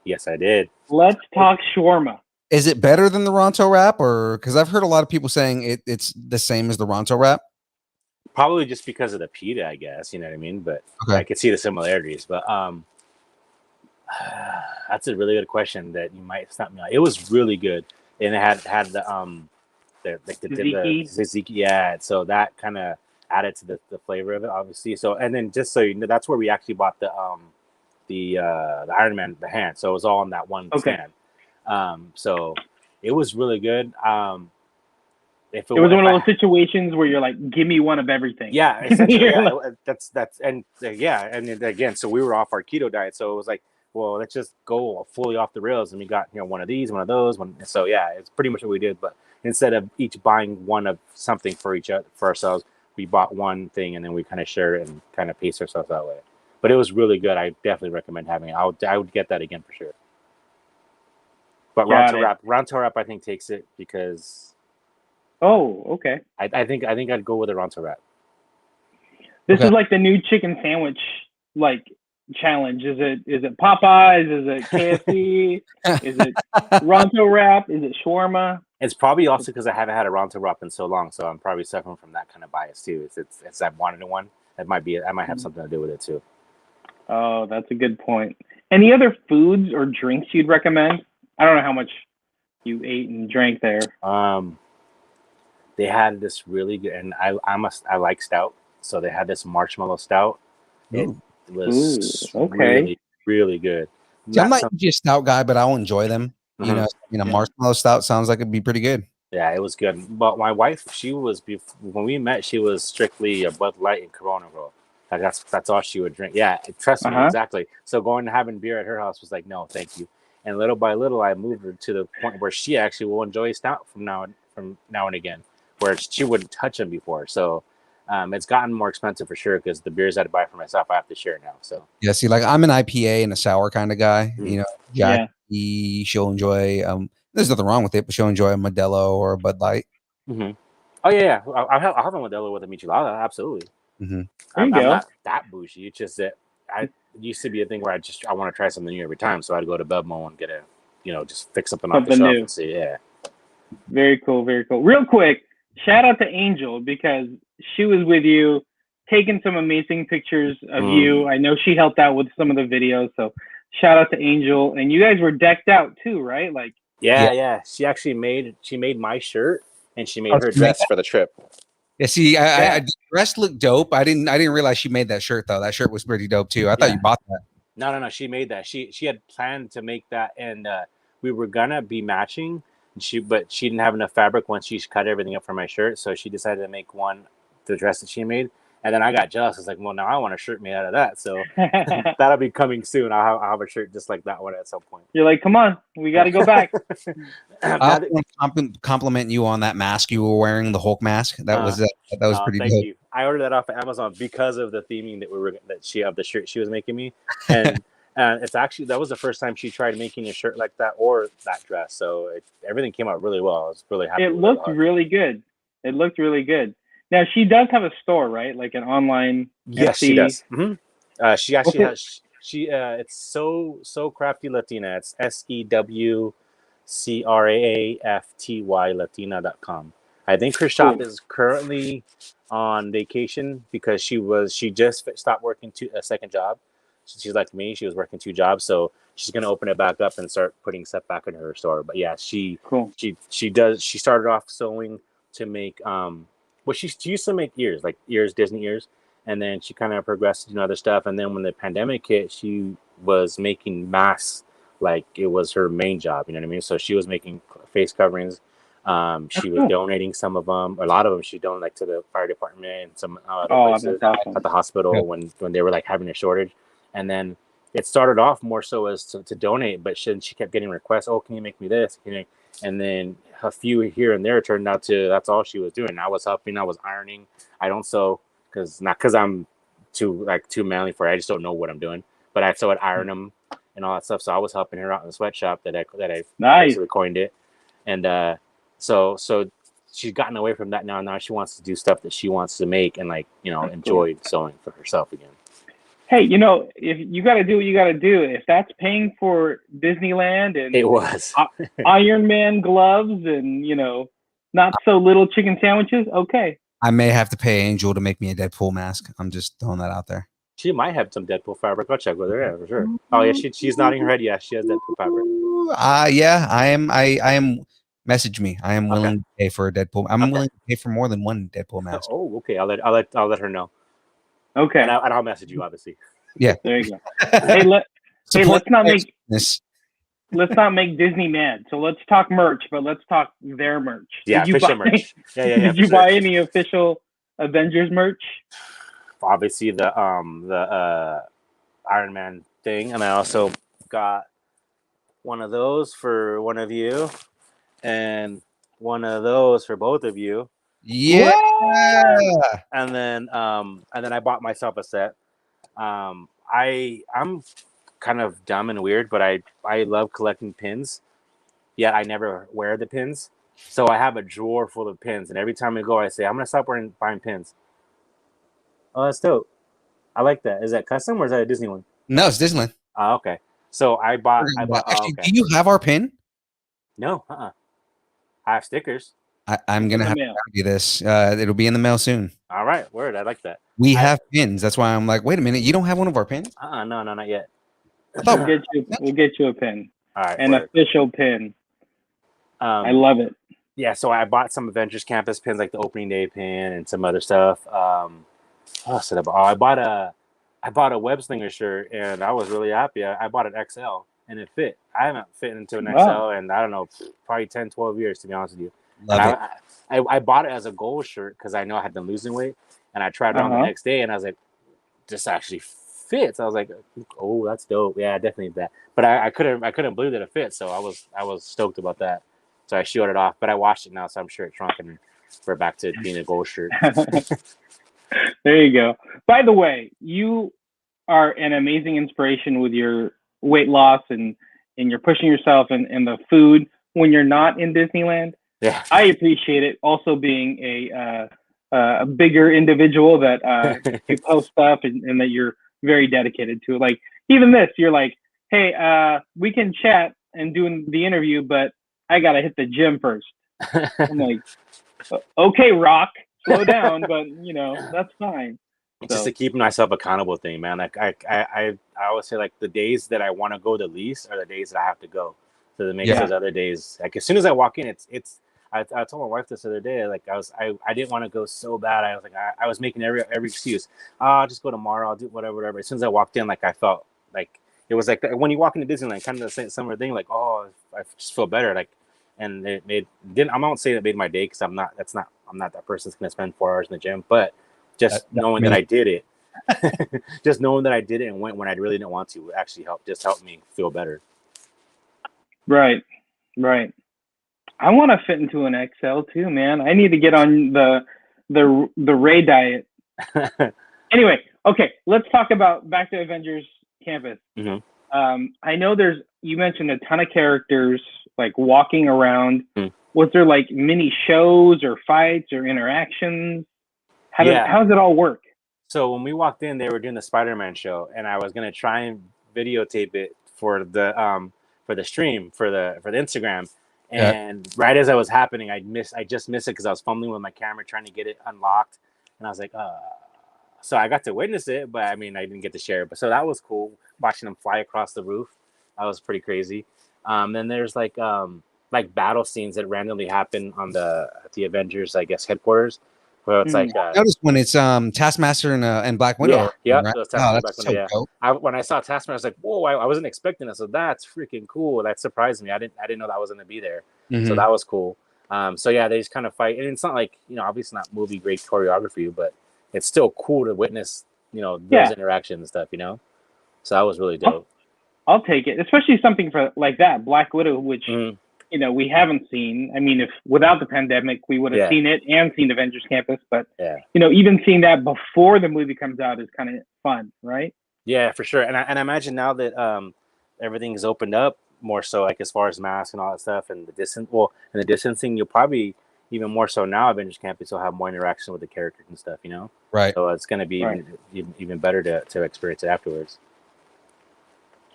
Yes, I did. Let's talk shawarma. Is it better than the Ronto wrap, or because I've heard a lot of people saying it's the same as the Ronto wrap? Probably just because of the pita, I guess. You know what I mean? But Okay. I could see the similarities. But that's a really good question that you might stop me on. It was really good, and it had the tzatziki, yeah. So that kind of added to the flavor of it, obviously. So and then just so you know, that's where we actually bought the Iron Man, the hand. So it was all on that one stand. So it was really good. If it was one of those situations where you're like, give me one of everything. Yeah, essentially. Yeah, that's and then again, so we were off our keto diet, so it was like, well, let's just go fully off the rails, and we got one of these, one of those, one. So yeah, it's pretty much what we did. But instead of each buying one of something for ourselves, we bought one thing, and then we kind of shared it and kind of paced ourselves that way. But it was really good. I definitely recommend having it. I would get that again for sure. But Ronto wrap, I think takes it because. Oh, okay. I think I'd go with a Ronto wrap. This is like the new chicken sandwich challenge. Is it Popeyes? Is it KFC? Is it Ronto wrap? Is it shawarma? It's probably also because I haven't had a Ronto wrap in so long, so I'm probably suffering from that kind of bias too. It's I've wanted one. I might have something to do with it too. Oh, that's a good point. Any other foods or drinks you'd recommend? I don't know how much you ate and drank there. They had this really good, and I like stout, so they had this marshmallow stout. It was really, really good. See, I'm not usually a stout guy, but I'll enjoy them. Marshmallow stout sounds like it'd be pretty good. Yeah, it was good. But my wife, when we met, she was strictly a Bud Light and Corona girl. Like that's all she would drink. Yeah, trust me, exactly. So going and having beer at her house was like, no, thank you. And little by little, I moved her to the point where she actually will enjoy stout from now and again, where she wouldn't touch them before. So it's gotten more expensive for sure because the beers I'd buy for myself, I have to share now. So yeah, see, like I'm an IPA and a sour kind of guy. Jackie, she'll enjoy. There's nothing wrong with it, but she'll enjoy a Modelo or a Bud Light. Mm-hmm. Oh yeah, I'll have a Modelo with a Michelada, absolutely. Mm-hmm. I'm not that bougie. It's just that it used to be a thing where I want to try something new every time, so I'd go to Bevmo and get just fix something off the shelf and see. Yeah. Very cool, very cool. Real quick, shout out to Angel because she was with you, taking some amazing pictures of you. I know she helped out with some of the videos, so shout out to Angel. And you guys were decked out too, right? Like yeah. She actually made my shirt and she made her dress for the trip. Yeah, see, I the dress looked dope. I didn't realize she made that shirt though. That shirt was pretty dope too. I thought you bought that. No. She made that. She had planned to make that, and we were gonna be matching. But she didn't have enough fabric once she cut everything up for my shirt, so she decided to make the dress that she made. And then I got jealous. I was like, well, now I want a shirt made out of that. So that'll be coming soon. I'll have a shirt just like that one at some point. You're like, come on, we got to go back. I want to compliment you on that mask you were wearing, the Hulk mask. That was pretty thank dope. You. I ordered that off of Amazon because of the theming that the shirt she was making me. And it's actually, that was the first time she tried making a shirt like that or that dress. So everything came out really well. I was really happy. It looked really good. It looked really good. Now she does have a store, right? Like an online. Yes, she does. Mm-hmm. She actually has. It's so crafty Latina. It's SEWCRAAFTY Latina.com. I think her shop is currently on vacation because she just stopped working a second job. She's like me. She was working 2 jobs, so she's gonna open it back up and start putting stuff back in her store. But yeah, she does. She started off sewing to make she used to make ears, Disney ears, and then she kind of progressed to do other stuff. And then when the pandemic hit, she was making masks like it was her main job. You know what I mean? So she was making face coverings. She was donating some of them, a lot of them. She donated to the fire department and some other places at the hospital when they were having a shortage. And then it started off more so as to donate, but she kept getting requests. Oh, can you make me this? And then a few here and there turned out to that's all she was doing. I was helping. I was ironing. I don't sew because I'm too manly for it. I just don't know what I'm doing. But I sew, I'd iron them and all that stuff. So I was helping her out in the sweatshop that I basically coined it. And so she's gotten away from that now. Now she wants to do stuff that she wants to make and like enjoy sewing for herself again. Hey, if you got to do what you got to do, if that's paying for Disneyland and It was Iron Man gloves and not so little chicken sandwiches, okay. I may have to pay Angel to make me a Deadpool mask. I'm just throwing that out there. She might have some Deadpool fabric. I'll check with her. Yeah, for sure. Oh yeah, she's nodding her head. Yeah, she has Deadpool fabric. Yeah, I am. I am. Message me. I am willing to pay for a Deadpool. I'm willing to pay for more than one Deadpool mask. Oh, okay. I'll let her know. Okay. And I'll message you, obviously. Yeah. There you go. Hey, let's not make Disney mad. So let's talk merch, but let's talk their merch. Yeah, official merch. Yeah. Did you buy any official Avengers merch? Obviously the Iron Man thing, and I also got one of those for one of you, and one of those for both of you. Yeah. And then I bought myself a set. I'm kind of dumb and weird, but I love collecting pins. Yet I never wear the pins, so I have a drawer full of pins, and every time I go, I say I'm gonna stop buying pins. Oh, that's dope. I like that. Is that custom or is that a Disney one? No, it's Disneyland. Oh, okay. So I bought. Actually, do you have our pin? No. I have stickers. I'm gonna have to do this. It'll be in the mail soon. All right. Word. I like that. We have pins. That's why I'm like, wait a minute. You don't have one of our pins? No, not yet. We'll get you a pin. All right. An official pin. I love it. Yeah. So I bought some Avengers Campus pins, like the opening day pin and some other stuff. I bought a web slinger shirt and I was really happy. I bought an XL and it fit. I haven't fit into an XL in, I don't know, probably 10, 12 years, to be honest with you. I bought it as a goal shirt because I know I had been losing weight, and I tried it on the next day and I was like, this actually fits. I was like, oh, that's dope. Yeah, I definitely need that. But I couldn't believe that it fit, so I was stoked about that. So I showed it off, but I washed it now, so I'm sure it shrunk and we're back to being a goal shirt. There you go. By the way, you are an amazing inspiration with your weight loss and you're pushing yourself and the food when you're not in Disneyland. Yeah, I appreciate it. Also being a bigger individual that you post stuff and that you're very dedicated to it. Like even this, you're like, hey, we can chat and do the interview, but I gotta hit the gym first. I'm like, okay, Rock. Slow down, but that's fine. Just to keep myself accountable thing, man. Like I always say, like the days that I want to go the least are the days that I have to go. So that makes those other days, like as soon as I walk in, it's. I told my wife this other day, like I didn't want to go so bad. I was like I was making every excuse. I'll just go tomorrow. I'll do whatever. As soon as I walked in, like I felt like it was like when you walk into Disneyland, kind of the same similar thing. Like I just feel better. Like. And it I won't say it made my day because I'm not that person that's gonna spend 4 hours in the gym, but just knowing that I did it, just knowing that I did it and went when I really didn't want to actually helped me feel better. Right. I want to fit into an XL too, man. I need to get on the Ray diet. Anyway, okay, let's talk about back to Avengers Campus. Mm-hmm. I know you mentioned a ton of characters like walking around. Was there like mini shows or fights or interactions? How does it all work? So when we walked in, they were doing the Spider-Man show, and I was gonna try and videotape it for the stream for the Instagram. And right as that was happening, I just missed it because I was fumbling with my camera trying to get it unlocked, and I was like, So I got to witness it, but I mean, I didn't get to share it. But so that was cool, watching them fly across the roof. That was pretty crazy. Then there's like battle scenes that randomly happen on the Avengers, I guess, headquarters, where it's like I noticed when it's Taskmaster and Black Widow. Yeah, right? Black Widow. So dope. When I saw Taskmaster, I was like, whoa! I wasn't expecting that. So that's freaking cool. That surprised me. I didn't know that was going to be there. Mm-hmm. So that was cool. So yeah, they just kind of fight, and it's not like obviously not movie great choreography, but it's still cool to witness those interactions and stuff. So that was really dope. I'll take it, especially something like that, Black Widow, which we haven't seen. I mean, if without the pandemic, we would have seen it and seen Avengers Campus. But even seeing that before the movie comes out is kind of fun, right? Yeah, for sure. And I imagine now that everything's opened up more so, like as far as masks and all that stuff, and the distancing, you'll probably even more so now, Avengers Campus will have more interaction with the characters and stuff, you know. Right. So it's going to be Right. even better to experience it afterwards.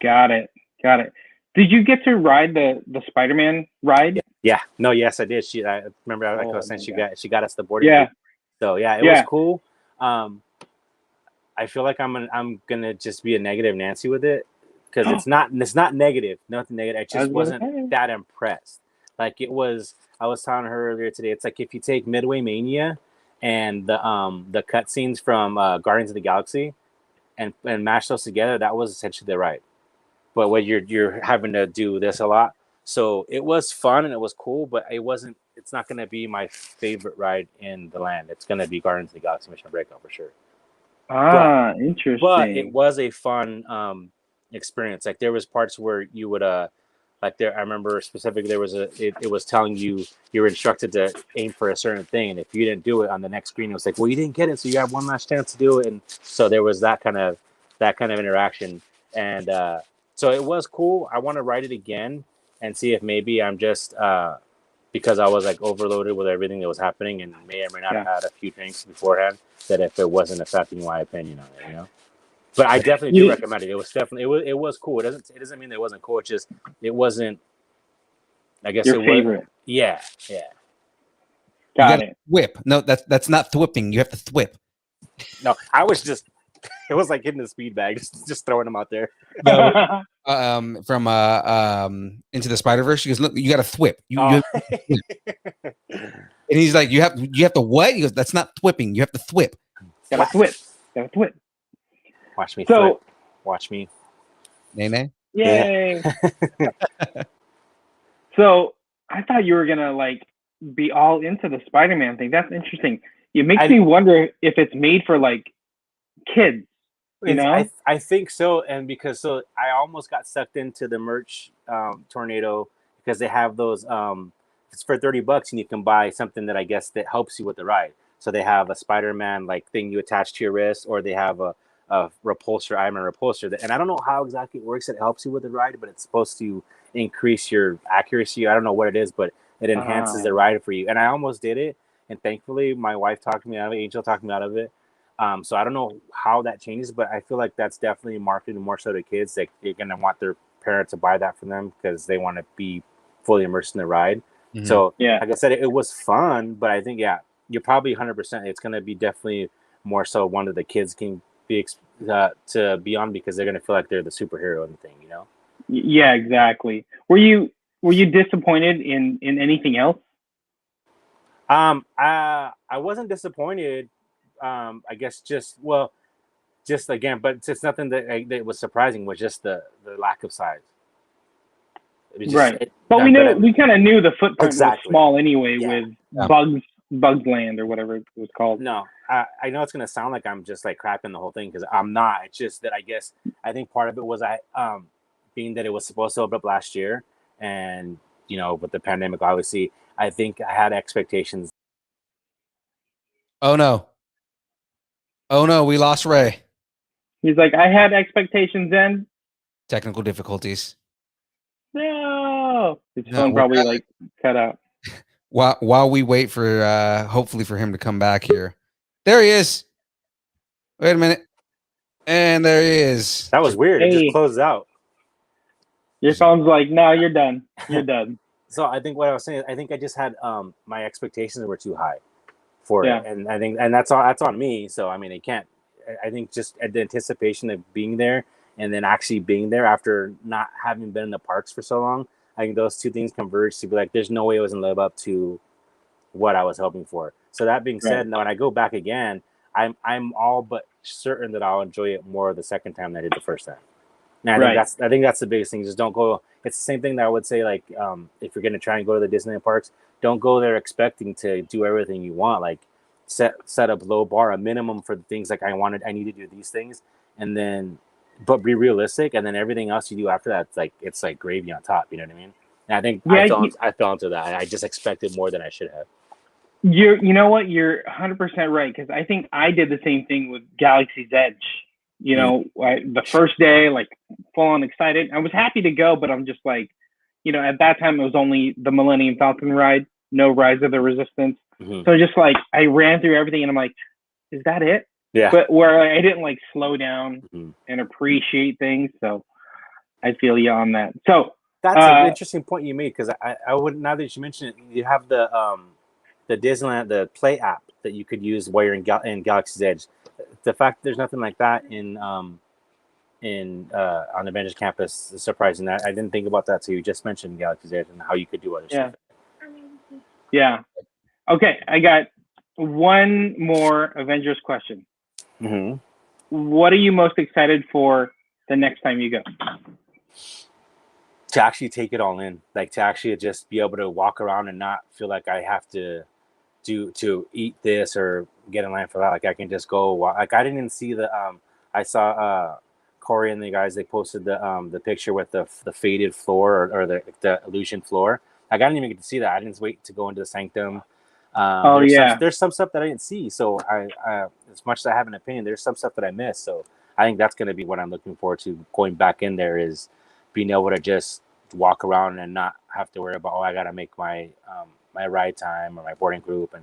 Got it. Did you get to ride the Spider-Man ride? Yeah. No. Yes, I did. I remember. I Oh was saying my she got us the boarding. Yeah. group. So yeah, it was cool. I feel like I'm gonna just be a negative Nancy with it because it's not negative. Nothing negative. I just wasn't that impressed. Like it was. I was telling her earlier today. It's like if you take Midway Mania and the cutscenes from Guardians of the Galaxy and mash those together, that was essentially the ride. But what you're having to do this a lot. So it was fun and it was cool, but it's not going to be my favorite ride in the land. It's going to be Guardians of the Galaxy Mission Breakout for sure. Interesting. But it was a fun experience. Like there was parts where you would like there I remember specifically there was it was telling you were instructed to aim for a certain thing, and if you didn't do it on the next screen, it was like, well, you didn't get it, so you have one last chance to do it. And so there was that kind of interaction. And so it was cool. I want to write it again and see if maybe I'm just because I was like overloaded with everything that was happening and may or may not have had a few drinks beforehand, that if it wasn't affecting my opinion on it, you know. But I definitely do recommend it. It was definitely it was cool. It doesn't mean that it wasn't cool. It's just it wasn't. I guess your favorite. Was, yeah. Got it. Whip. No, that's not thwipping. You have to thwip. No, I was just. It was like hitting the speed bag, just throwing them out there. From Into the Spider-Verse, she goes, "Look, you got to thwip." And he's like, "You have to what?" He goes, "That's not thwipping. You have to thwip." Gotta thwip. Watch me. Flip. Watch me. Nay. Yay! So I thought you were gonna like be all into the Spider-Man thing. That's interesting. It makes me wonder if it's made for like kids. You know, I think so, and because I almost got sucked into the merch tornado because they have those. It's for $30 and you can buy something that I guess that helps you with the ride. So they have a Spider-Man like thing you attach to your wrist, or they have a repulsor, Iron Man repulsor. And I don't know how exactly it works. It helps you with the ride, but it's supposed to increase your accuracy. I don't know what it is, but it enhances the ride for you. And I almost did it, and thankfully my wife talked me out of it. Angel talked me out of it. So I don't know how that changes, but I feel like that's definitely marketed more so to kids. Like they're gonna want their parents to buy that for them because they want to be fully immersed in the ride. Mm-hmm. So like I said, it was fun, but I think you're probably 100%. It's gonna be definitely more so one that the kids can be to be on because they're gonna feel like they're the superhero in the thing, you know? Yeah, exactly. Were you disappointed in anything else? I wasn't disappointed. I guess just again, but it's nothing that was surprising. Was just the lack of size. Right, but we kind of knew the footprint was small anyway with Bugs Land or whatever it was called. No, I know it's gonna sound like I'm just like crapping the whole thing because I'm not. It's just that I think part of it was being that it was supposed to open up last year, and you know, with the pandemic, obviously, I think I had expectations. Oh no, we lost Ray. He's like, I had expectations and technical difficulties. No, his phone probably like cut out. While we wait for hopefully for him to come back here. There he is. Wait a minute. And there he is. That was weird. It just closed out. Your phone's like, no, you're done. You're done. So I think what I was saying, I think I just had my expectations were too high for it, and I think that's on me. So I mean, I think just the anticipation of being there and then actually being there after not having been in the parks for so long, I think those two things converged to be like, there's no way it was gonna live up to what I was hoping for. So that being said, now when I go back again, I'm all but certain that I'll enjoy it more the second time than I did the first time. And I think that's the biggest thing. Just don't go. It's the same thing that I would say, like, if you're gonna try and go to the Disneyland parks, don't go there expecting to do everything you want. Like, set up low bar, a minimum for the things like I need to do these things, and then, but be realistic, and then everything else you do after that, it's like gravy on top. You know what I mean? And I think I fell into that. I just expected more than I should have. You know what? You're 100% right, because I think I did the same thing with Galaxy's Edge. You know, the first day, like, full on excited. I was happy to go, but I'm just like, you know, at that time it was only the Millennium Falcon ride, no Rise of the Resistance. So just like I ran through everything, and I'm like, is that it? Yeah. But where I didn't like slow down and appreciate things. So I feel you on that. So that's an interesting point you made, because I would, now that you mention it, you have the Disneyland, the Play app that you could use while you're in Galaxy's Edge. The fact that there's nothing like that on Avengers Campus is surprising. I didn't think about that. So you just mentioned Galaxy's Edge and how you could do other stuff. Yeah. Okay, I got one more Avengers question. What are you most excited for the next time you go? To actually take it all in, like to actually just be able to walk around and not feel like I have to eat this or get in line for that. Like I can just go walk. Like I didn't even see the I saw Corey and the guys, they posted the picture with the faded floor or the illusion floor. Like I didn't even get to see that. I didn't wait to go into the sanctum. There's some stuff that I didn't see. So I as much as I have an opinion, there's some stuff that I missed. So I think that's going to be what I'm looking forward to going back in there, is being able to just walk around and not have to worry about, I got to make my my ride time or my boarding group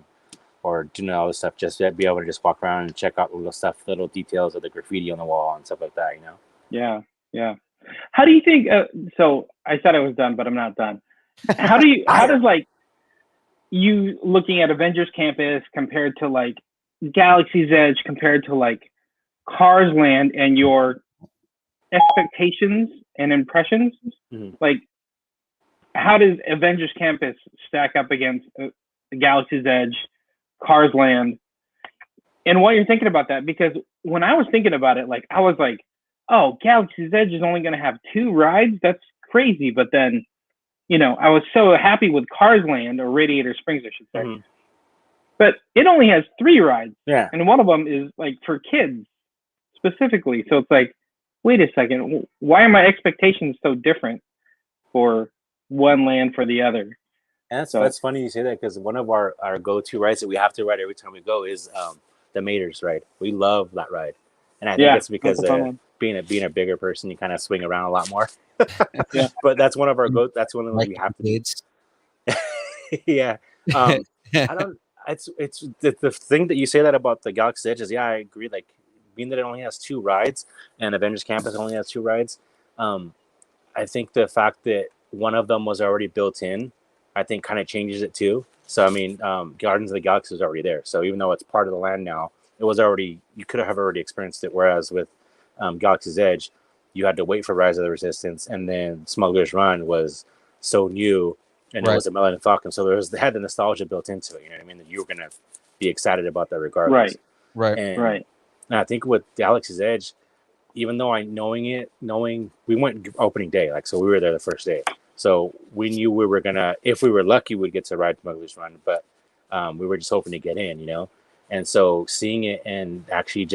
or doing all this stuff. Just be able to just walk around and check out little details of the graffiti on the wall and stuff like that, Yeah. How do you think? So I said I was done, but I'm not done. How does like you looking at Avengers Campus compared to like Galaxy's Edge compared to like Cars Land and your expectations and impressions? Like, how does Avengers Campus stack up against Galaxy's Edge, Cars Land? And while you're thinking about that, because when I was thinking about it, like I was like, oh, Galaxy's Edge is only going to have 2 rides? That's crazy. But then, I was so happy with Cars Land, or Radiator Springs, I should say. But it only has 3 rides. Yeah. And one of them is like for kids specifically. So it's like, wait a second, why are my expectations so different for one land for the other? And that's funny you say that, because one of our go-to rides that we have to ride every time we go is the Maters ride. We love that ride, and I think it's because being a bigger person, you kind of swing around a lot more. But that's one of our that's one of the ones we have to do. Yeah. I don't. It's the thing that you say that about the Galaxy Edge is, I agree. Like, being that it only has 2 rides and Avengers Campus only has 2 rides, I think the fact that one of them was already built in, I think kind of changes it too. So I mean, Guardians of the Galaxy was already there. So even though it's part of the land now, it was already, you could have already experienced it. Whereas with Galaxy's Edge, you had to wait for Rise of the Resistance, and then Smuggler's Run was so new, and it was a Millennium Falcon. So they had the nostalgia built into it. You know what I mean? That you were gonna be excited about that regardless. Right. And I think with Galaxy's Edge, even though knowing we went opening day, like, so we were there the first day. So we knew we were gonna, if we were lucky, we'd get to ride Smuggler's Run, but we were just hoping to get in, And so seeing it and actually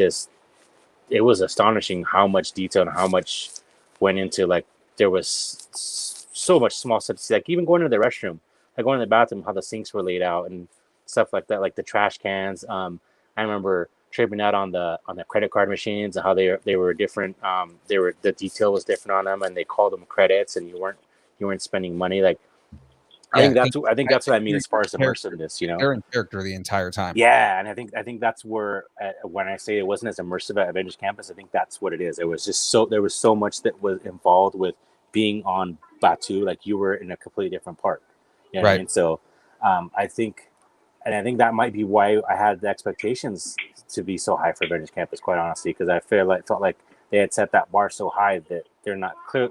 it was astonishing how much detail and how much went into, like, there was so much small stuff to see, like even going to the restroom, like going to the bathroom, how the sinks were laid out and stuff like that, like the trash cans. I remember tripping out on the credit card machines and how they were different. The detail was different on them, and they called them credits, and you weren't spending money. Like, I think that's what I mean as far as immersiveness. They're in character the entire time. Yeah, and I think that's where when I say it wasn't as immersive at Avengers Campus, I think that's what it is. It was just there was so much that was involved with being on Batu, like you were in a completely different part. You know what I mean? So I think that might be why I had the expectations to be so high for Avengers Campus, quite honestly, because I felt like they had set that bar so high that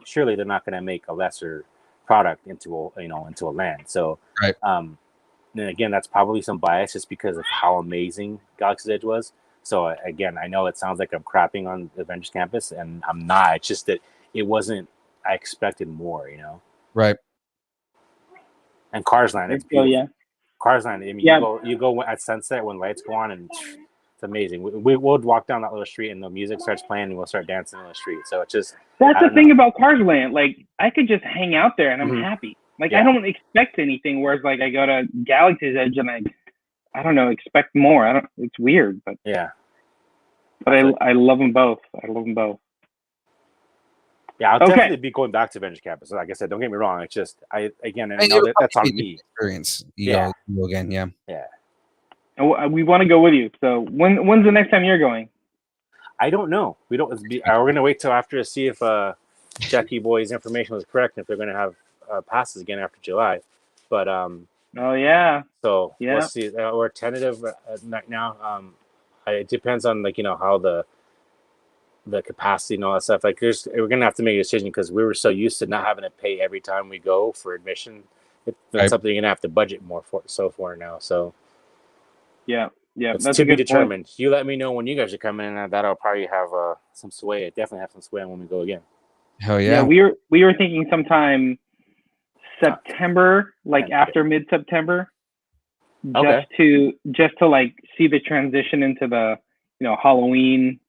surely they're not going to make a lesser product into a land. So then again, that's probably some bias just because of how amazing Galaxy's Edge was. So again, I know it sounds like I'm crapping on Avengers Campus, and I'm not. It's just that it wasn't. I expected more, Right. And Cars Land, it's beautiful. Cars Land. I mean, you go at sunset when lights go on, and it's amazing. We'll walk down that little street, and the music starts playing, and we'll start dancing on the street. So it's just that's the thing about Cars Land. Like, I could just hang out there, and I'm happy. Like, I don't expect anything. Whereas, like, I go to Galaxy's Edge, and I don't know, expect more. It's weird, but yeah. But I love them both. Yeah, I'll Okay. definitely be going back to Avengers Campus. Like I said, don't get me wrong. It's just I know It'll that's on probably be a me. different experience. You Yeah. go again. Yeah. Yeah. And we want to go with you. So when's the next time you're going? I don't know. We're gonna wait till after to see if Jackie Boy's information was correct and if they're gonna have passes again after July. But Oh yeah. so Yeah. we'll see. We're tentative right now. It depends on how the capacity and all that stuff. Like we're gonna have to make a decision because we were so used to not having to pay every time we go for admission. That's something you're gonna have to budget more for now. So yeah, it's that's to a be good determined. point. You let me know when you guys are coming, and that'll probably have some sway. Definitely have some sway when we go again. Hell Yeah, yeah. we were thinking sometime September, like after mid-September, just to like see the transition into the Halloween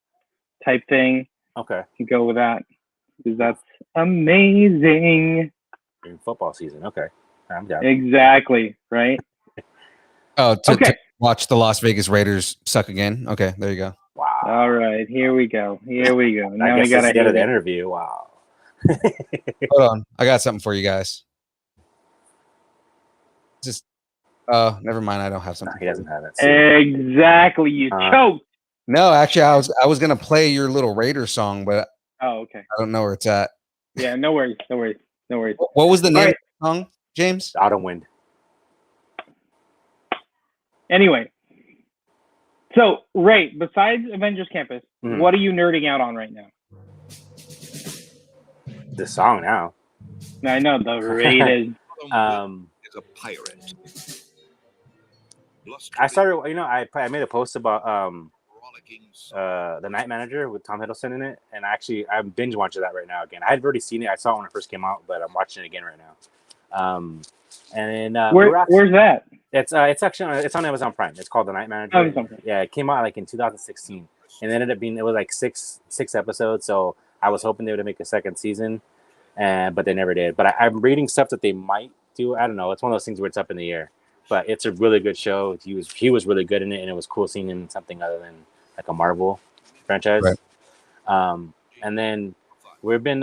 type thing. Okay. And go with that because that's amazing. In football season. Okay. I'm down. Exactly. Right. Oh, okay. To watch the Las Vegas Raiders suck again. Okay, there you go. Wow. All right, here we go. Now I guess we gotta that's the end of the hit it. interview. Wow. Hold on, I got something for you guys. Just, never mind. I don't have something. He doesn't have it. Exactly. You choked. No, actually, I was gonna play your little Raider song, but okay. I don't know where it's at. Yeah, no worries. What was the name of the song, James? Autumn Wind. Anyway, so Ray, besides Avengers Campus, what are you nerding out on right now? The song now. I know the Raiders. Is a pirate. I started. I made a post about the Night Manager with Tom Hiddleston in it, and I'm binge watching that right now again. I had already seen it. I saw it when it first came out, but I'm watching it again right now. And then where's that? It's on Amazon Prime. It's called The Night Manager. Yeah, it came out like in 2016, and it ended up being like six episodes. So I was hoping they would make a second season, but they never did. But I'm reading stuff that they might do. I don't know. It's one of those things where it's up in the air. But it's a really good show. He was really good in it, and it was cool seeing him in something other than like a Marvel franchise. Right. And then we've been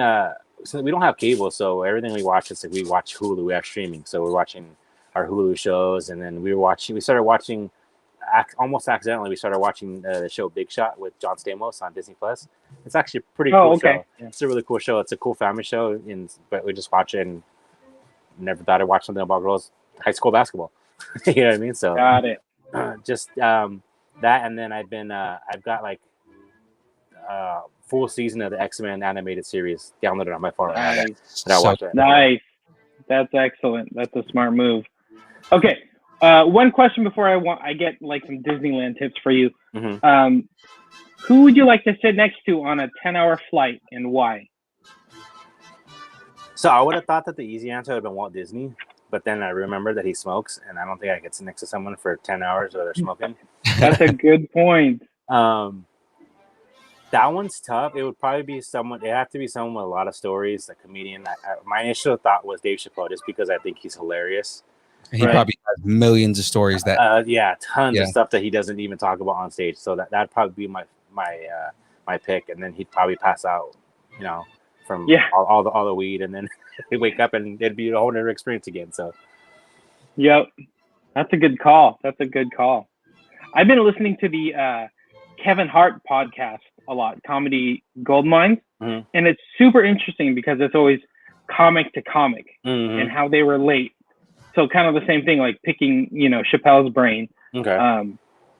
so we don't have cable, so everything we watch is like we watch Hulu. We have streaming, so we're watching our Hulu shows, and then we started watching almost accidentally. We started watching the show Big Shot with John Stamos on Disney Plus. It's actually a pretty cool show. Yeah. It's a really cool show. It's a cool family show, but we just watch it and never thought I'd watch something about girls high school basketball. You know what I mean? So got it. Just that, and then I've got like full season of the X-Men animated series downloaded on my phone. Nice. That's excellent. That's a smart move. Okay, one question before I get like some Disneyland tips for you. Mm-hmm. Who would you like to sit next to on a 10-hour flight, and why? So I would have thought that the easy answer would have been Walt Disney. But then I remembered that he smokes, and I don't think I could sit next to someone for 10 hours while they're smoking. That's a good point. That one's tough. It would probably be someone. It have to be someone with a lot of stories, a comedian. My initial thought was Dave Chappelle, just because I think he's hilarious. He probably has millions of stories that. Tons of stuff that he doesn't even talk about on stage. So that'd probably be my pick, and then he'd probably pass out, from all the weed, and then they wake up and it'd be a whole other experience again. So, yep, that's a good call. I've been listening to the Kevin Hart podcast a lot, Comedy Goldmine, and it's super interesting because it's always comic to comic and how they relate. So kind of the same thing, like picking Chappelle's brain. Okay,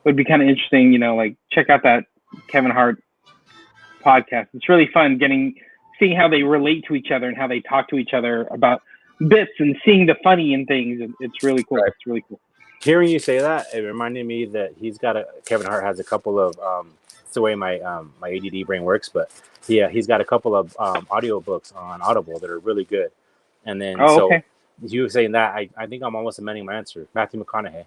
would be kind of interesting. Like check out that Kevin Hart podcast. It's really fun seeing how they relate to each other and how they talk to each other about bits and seeing the funny in things. It's really cool. Right. It's really cool. Hearing you say that, it reminded me that Kevin Hart has a couple of, it's the way my ADD brain works, but he's got a couple of audio books on Audible that are really good. And then, you were saying that, I think I'm almost amending my answer. Matthew McConaughey.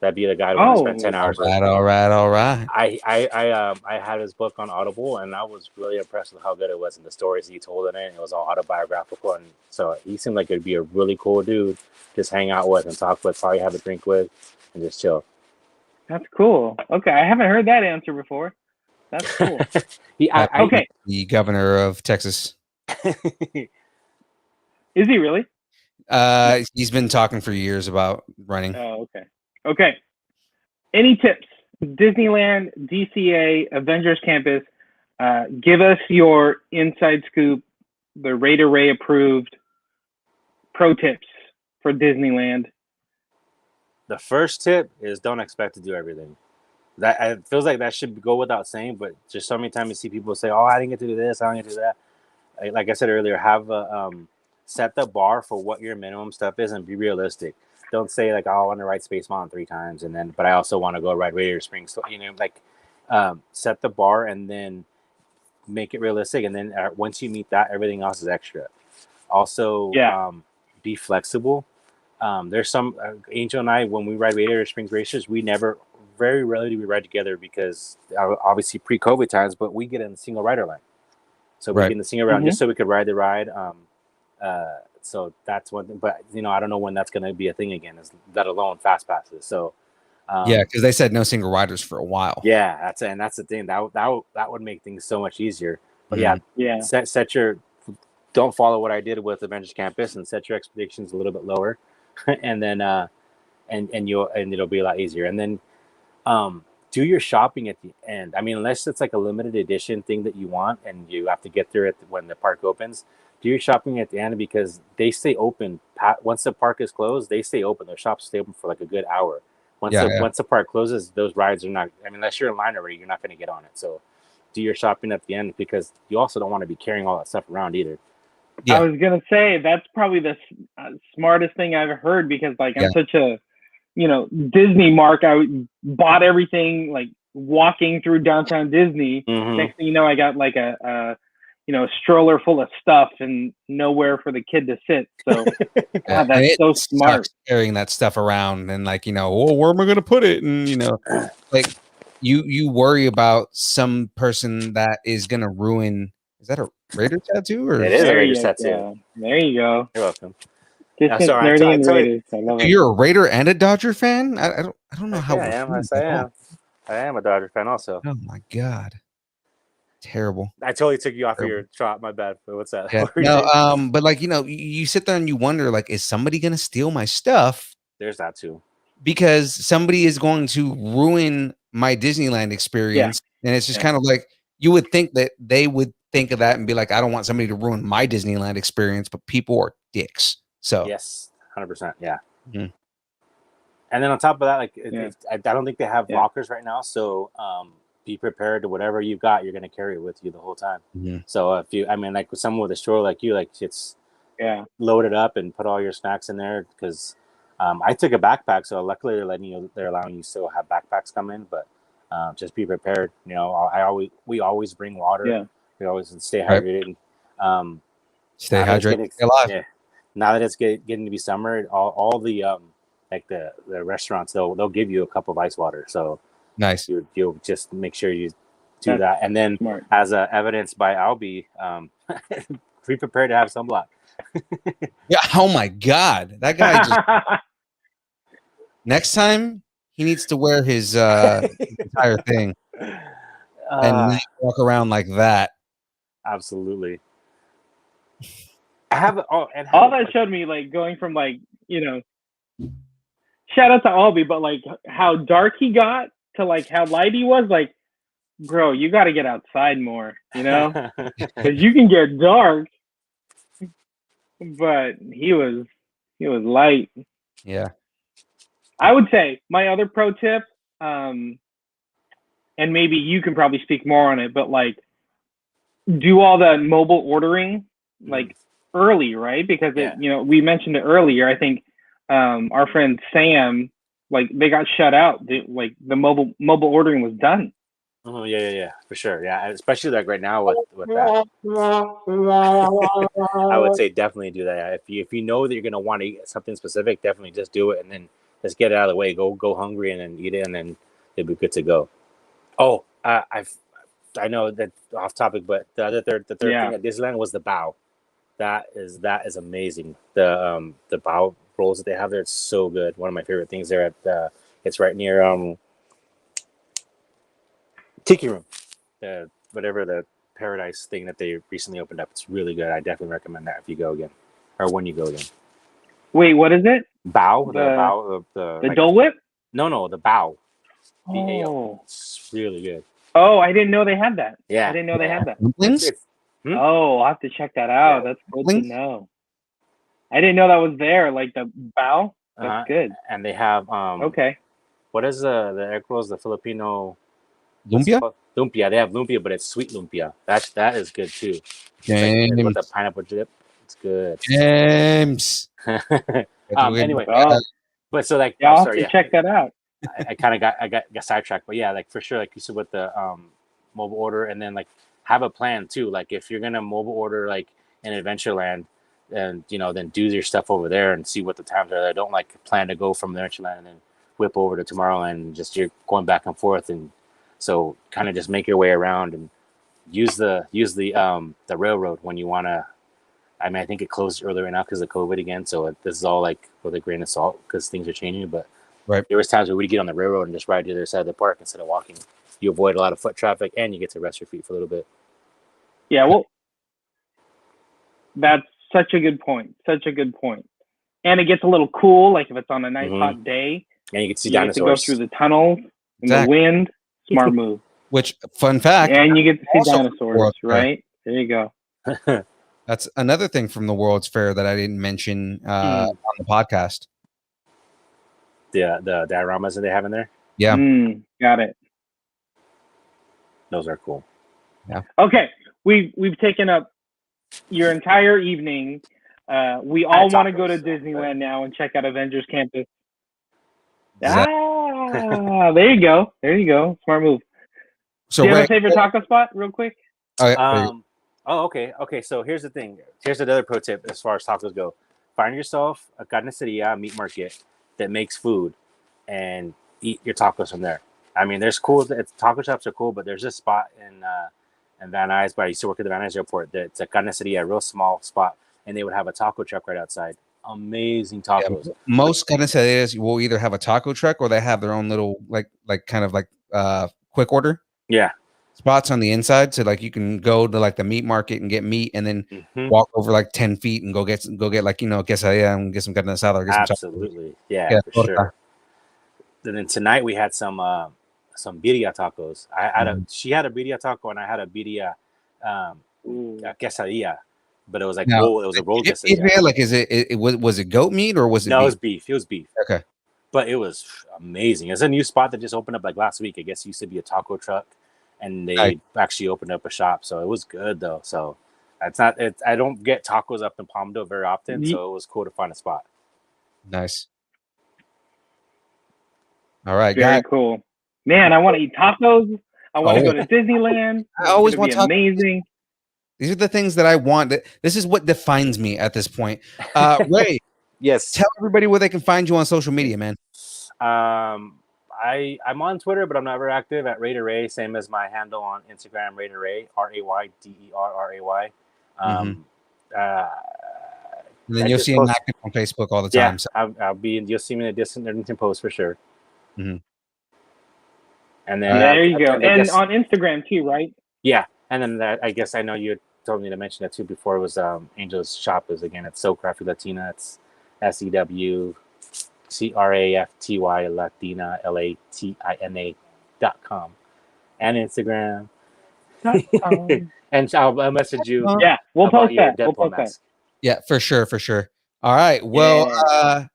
That'd be the guy who I spent 10 hours with. All right. I had his book on Audible, and I was really impressed with how good it was and the stories he told in it. It was all autobiographical, and so he seemed like it'd be a really cool dude just hang out with and talk with, probably have a drink with, and just chill. That's cool. Okay, I haven't heard that answer before. That's cool. Okay. The governor of Texas. Is he really? He's been talking for years about running. Oh, okay. Okay. Any tips? Disneyland, DCA, Avengers Campus. Give us your inside scoop, the Raider Ray approved pro tips for Disneyland. The first tip is don't expect to do everything. That it feels like that should go without saying, but just so many times you see people say, "Oh, I didn't get to do this, I didn't get to do that." Like I said earlier, have a set the bar for what your minimum stuff is and be realistic. Don't say like, "Oh, I want to ride Space Mountain 3 times," but I also want to go ride Radiator Springs. So set the bar and then make it realistic. And then once you meet that, everything else is extra. Also, be flexible. There's some Angel and I, when we ride Radiator Springs races, very rarely do we ride together because obviously pre-COVID times, but we get in the single rider line. So we get in the single round just so we could ride the ride. So that's one thing, but I don't know when that's going to be a thing again, let alone fast passes. So because they said no single riders for a while. Yeah, that's the thing that would make things so much easier. But set your, don't follow what I did with Avengers Campus and set your expectations a little bit lower, and then and it'll be a lot easier. And then do your shopping at the end. I mean, unless it's like a limited edition thing that you want and you have to get there when the park opens. Do your shopping at the end because they stay open. Once the park is closed, they stay open. Their shops stay open for like a good hour. Once the park closes, those rides are not. I mean, unless you're in line already, you're not going to get on it. So, do your shopping at the end because you also don't want to be carrying all that stuff around either. Yeah. I was gonna say that's probably the smartest thing I've heard because I'm such a, Disney mark. I bought everything like walking through downtown Disney. Next thing you know, I got like a stroller full of stuff and nowhere for the kid to sit. So that's so smart. Carrying that stuff around and where am I going to put it? And like you worry about some person that is going to ruin. Is that a Raider tattoo? Or it is a Raider tattoo. There you go. You're welcome. Nerdy and Raiders. I love it. You're a Raider and a Dodger fan? I don't know how. I am. Yes, I am. I am a Dodger fan also. Oh my God. Terrible. I totally took you off of your trot. My bad. What's that? Yeah. No, but you sit there and you wonder, is somebody gonna steal my stuff? There's that too. Because somebody is going to ruin my Disneyland experience. Yeah. And it's just kind of like you would think that they would think of that and be like, I don't want somebody to ruin my Disneyland experience, but people are dicks. So yes, 100%. Yeah. Mm-hmm. And then on top of that, I don't think they have lockers right now. So be prepared to whatever you've got, you're going to carry it with you the whole time. Mm-hmm. So if you, with someone with a stroller like you, it's load it up and put all your snacks in there because I took a backpack. So luckily they're allowing you still have backpacks come in, but just be prepared. We always bring water. Yeah. We always stay hydrated. Stay hydrated. Stay alive. Yeah. Now that it's getting to be summer, all the the restaurants, they'll give you a cup of ice water. So nice. You'll just make sure you do that. And then as evidenced by Albie, be prepared to have sunblock. Yeah. Oh my God. That guy just next time he needs to wear his entire thing and not walk around like that. Absolutely. I have all that showed me going from shout out to Albie, but how dark he got to how light he was. Bro, you got to get outside more, because you can get dark. But he was light. Yeah. I would say my other pro tip, and maybe you can probably speak more on it, but do all the mobile ordering early, right? Because we mentioned it earlier. I think our friend Sam, they got shut out. The mobile ordering was done. Oh yeah, for sure. Yeah, especially right now with that. I would say definitely do that. If you know that you're gonna want to eat something specific, definitely just do it and then just get it out of the way. Go hungry and then eat it and then it'll be good to go. Oh, I know that off topic, but the third thing at Disneyland was the bao. That is amazing. The bao rolls that they have there, it's so good. One of my favorite things there it's right near Tiki Room. the whatever the Paradise thing that they recently opened up. It's really good. I definitely recommend that if you go again, or when you go again. Wait, what is it? Bao, the The- Bao of The like, Dole Whip? No, the Bao. B-A-O. Oh. It's really good. Oh, I didn't know they had that. Yeah. I didn't know they had that. Dumplings? Hmm? Oh, I'll have to check that out. Yeah. That's good to Dumplings? know. I didn't know that was there. Like the bow. That's good. And they have Okay. what is the egg rolls? The Filipino Lumpia? lumpia. They have lumpia, but it's sweet lumpia. That is good too. It's like James. with the pineapple dip. It's good. James. Anyway, Oh, but so like, yeah, I'll have sorry, to check that out. I kind of got sidetracked, but yeah, like for sure, like you said with the mobile order, and then like have a plan too. Like if you're gonna mobile order like in Adventureland, and then do your stuff over there and see what the times are. I don't like plan to go from Adventureland and then whip over to Tomorrowland and just you're going back and forth, and so kind of just make your way around and use the railroad when you want to. I mean, I think it closed earlier now because of COVID again. So this is all like with a grain of salt because things are changing. But right, there was times where we'd get on the railroad and just ride to the other side of the park instead of walking. You avoid a lot of foot traffic and you get to rest your feet for a little bit. Yeah, well, that's such a good point. Such a good point. And it gets a little cool, like if it's on a nice hot day. And you can see you dinosaurs. get to go through the tunnels in the Exactly. wind. Smart move. Which, fun fact. And you get to see also dinosaurs, World's Fair. right? There you go. That's another thing from the World's Fair that I didn't mention on the podcast. The dioramas that they have in there. Yeah. Got it. Those are cool. Yeah. Okay. We've taken up your entire evening. We all want to go to Disneyland now and check out Avengers Campus. There you go. There you go. Smart move. So do you have Ray, a favorite taco spot, real quick? Okay. So here's the thing. Here's another pro tip as far as tacos go. Find yourself a carniceria meat market that makes food and eat your tacos from there. I mean, there's cool. Taco shops are cool, but there's this spot in Van Nuys, but I used to work at the Van Nuys airport. That's a carniceria, a real small spot, and they would have a taco truck right outside. Amazing tacos. Yeah, most carnicerias will either have a taco truck or they have their own little like quick order. Yeah. Spots on the inside, so like you can go to like the meat market and get meat, and then walk over like 10 feet and go get like quesadilla and get some carne asada. Or get Absolutely, yeah, for sure. And then tonight we had some birria tacos. She had a birria taco and I had a birria quesadilla, but it was like roll. It was a roll quesadilla. Like, was it goat meat or was it? No, beef? it was beef. It was beef. Okay, but it was amazing. It's a new spot that just opened up like last week. I guess it used to be a taco truck. And they actually opened up a shop, so it was good though. So I don't get tacos up in Palmdale very often, so it was cool to find a spot. Nice. All right, very cool. Man, I want to eat tacos. I want to go to Disneyland. I always want tacos. Amazing. These are the things that I want. This is what defines me at this point. Ray, yes. Tell everybody where they can find you on social media, man. I'm on Twitter, but I'm not very active at Raider Ray, same as my handle on Instagram, Raider Ray, RAYDERRAY. And then you'll see him active on Facebook all the time. Yeah, so. You'll see me in a Distant Nerdington post for sure. Mm-hmm. And then there you go. And on Instagram too, right? Yeah. And then I guess I know you told me to mention that too before. It was Angel's Shop is again. It's So Crafty Latina. It's SEWCRAFTY Latina LATINA.com and Instagram. And I'll message you. Yeah, we'll post that. We'll post that. Yeah, for sure. All right. Well,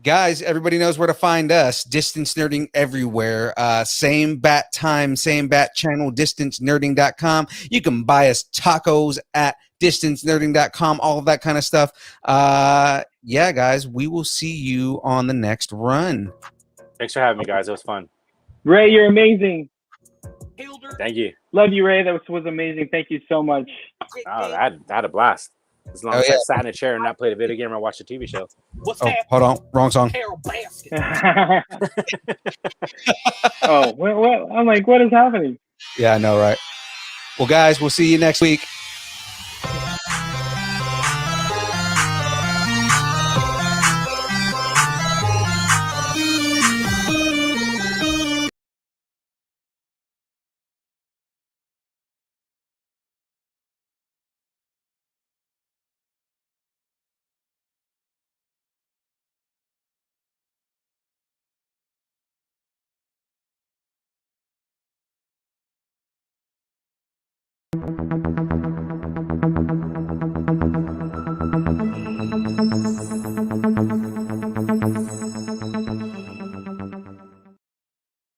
guys, everybody knows where to find us. Distance Nerding everywhere. Same bat time, same bat channel, distancenerding.com. You can buy us tacos at distancenerding.com, all of that kind of stuff. Yeah, guys, we will see you on the next run. Thanks for having me, guys. It was fun. Ray, you're amazing. Thank you. Love you, Ray. That was amazing. Thank you so much. Oh, I had a blast. As long as I sat in a chair and not played a video game or watched a TV show. Hold on. Wrong song. Oh, what? I'm like, what is happening? Yeah, I know, right? Well, guys, we'll see you next week.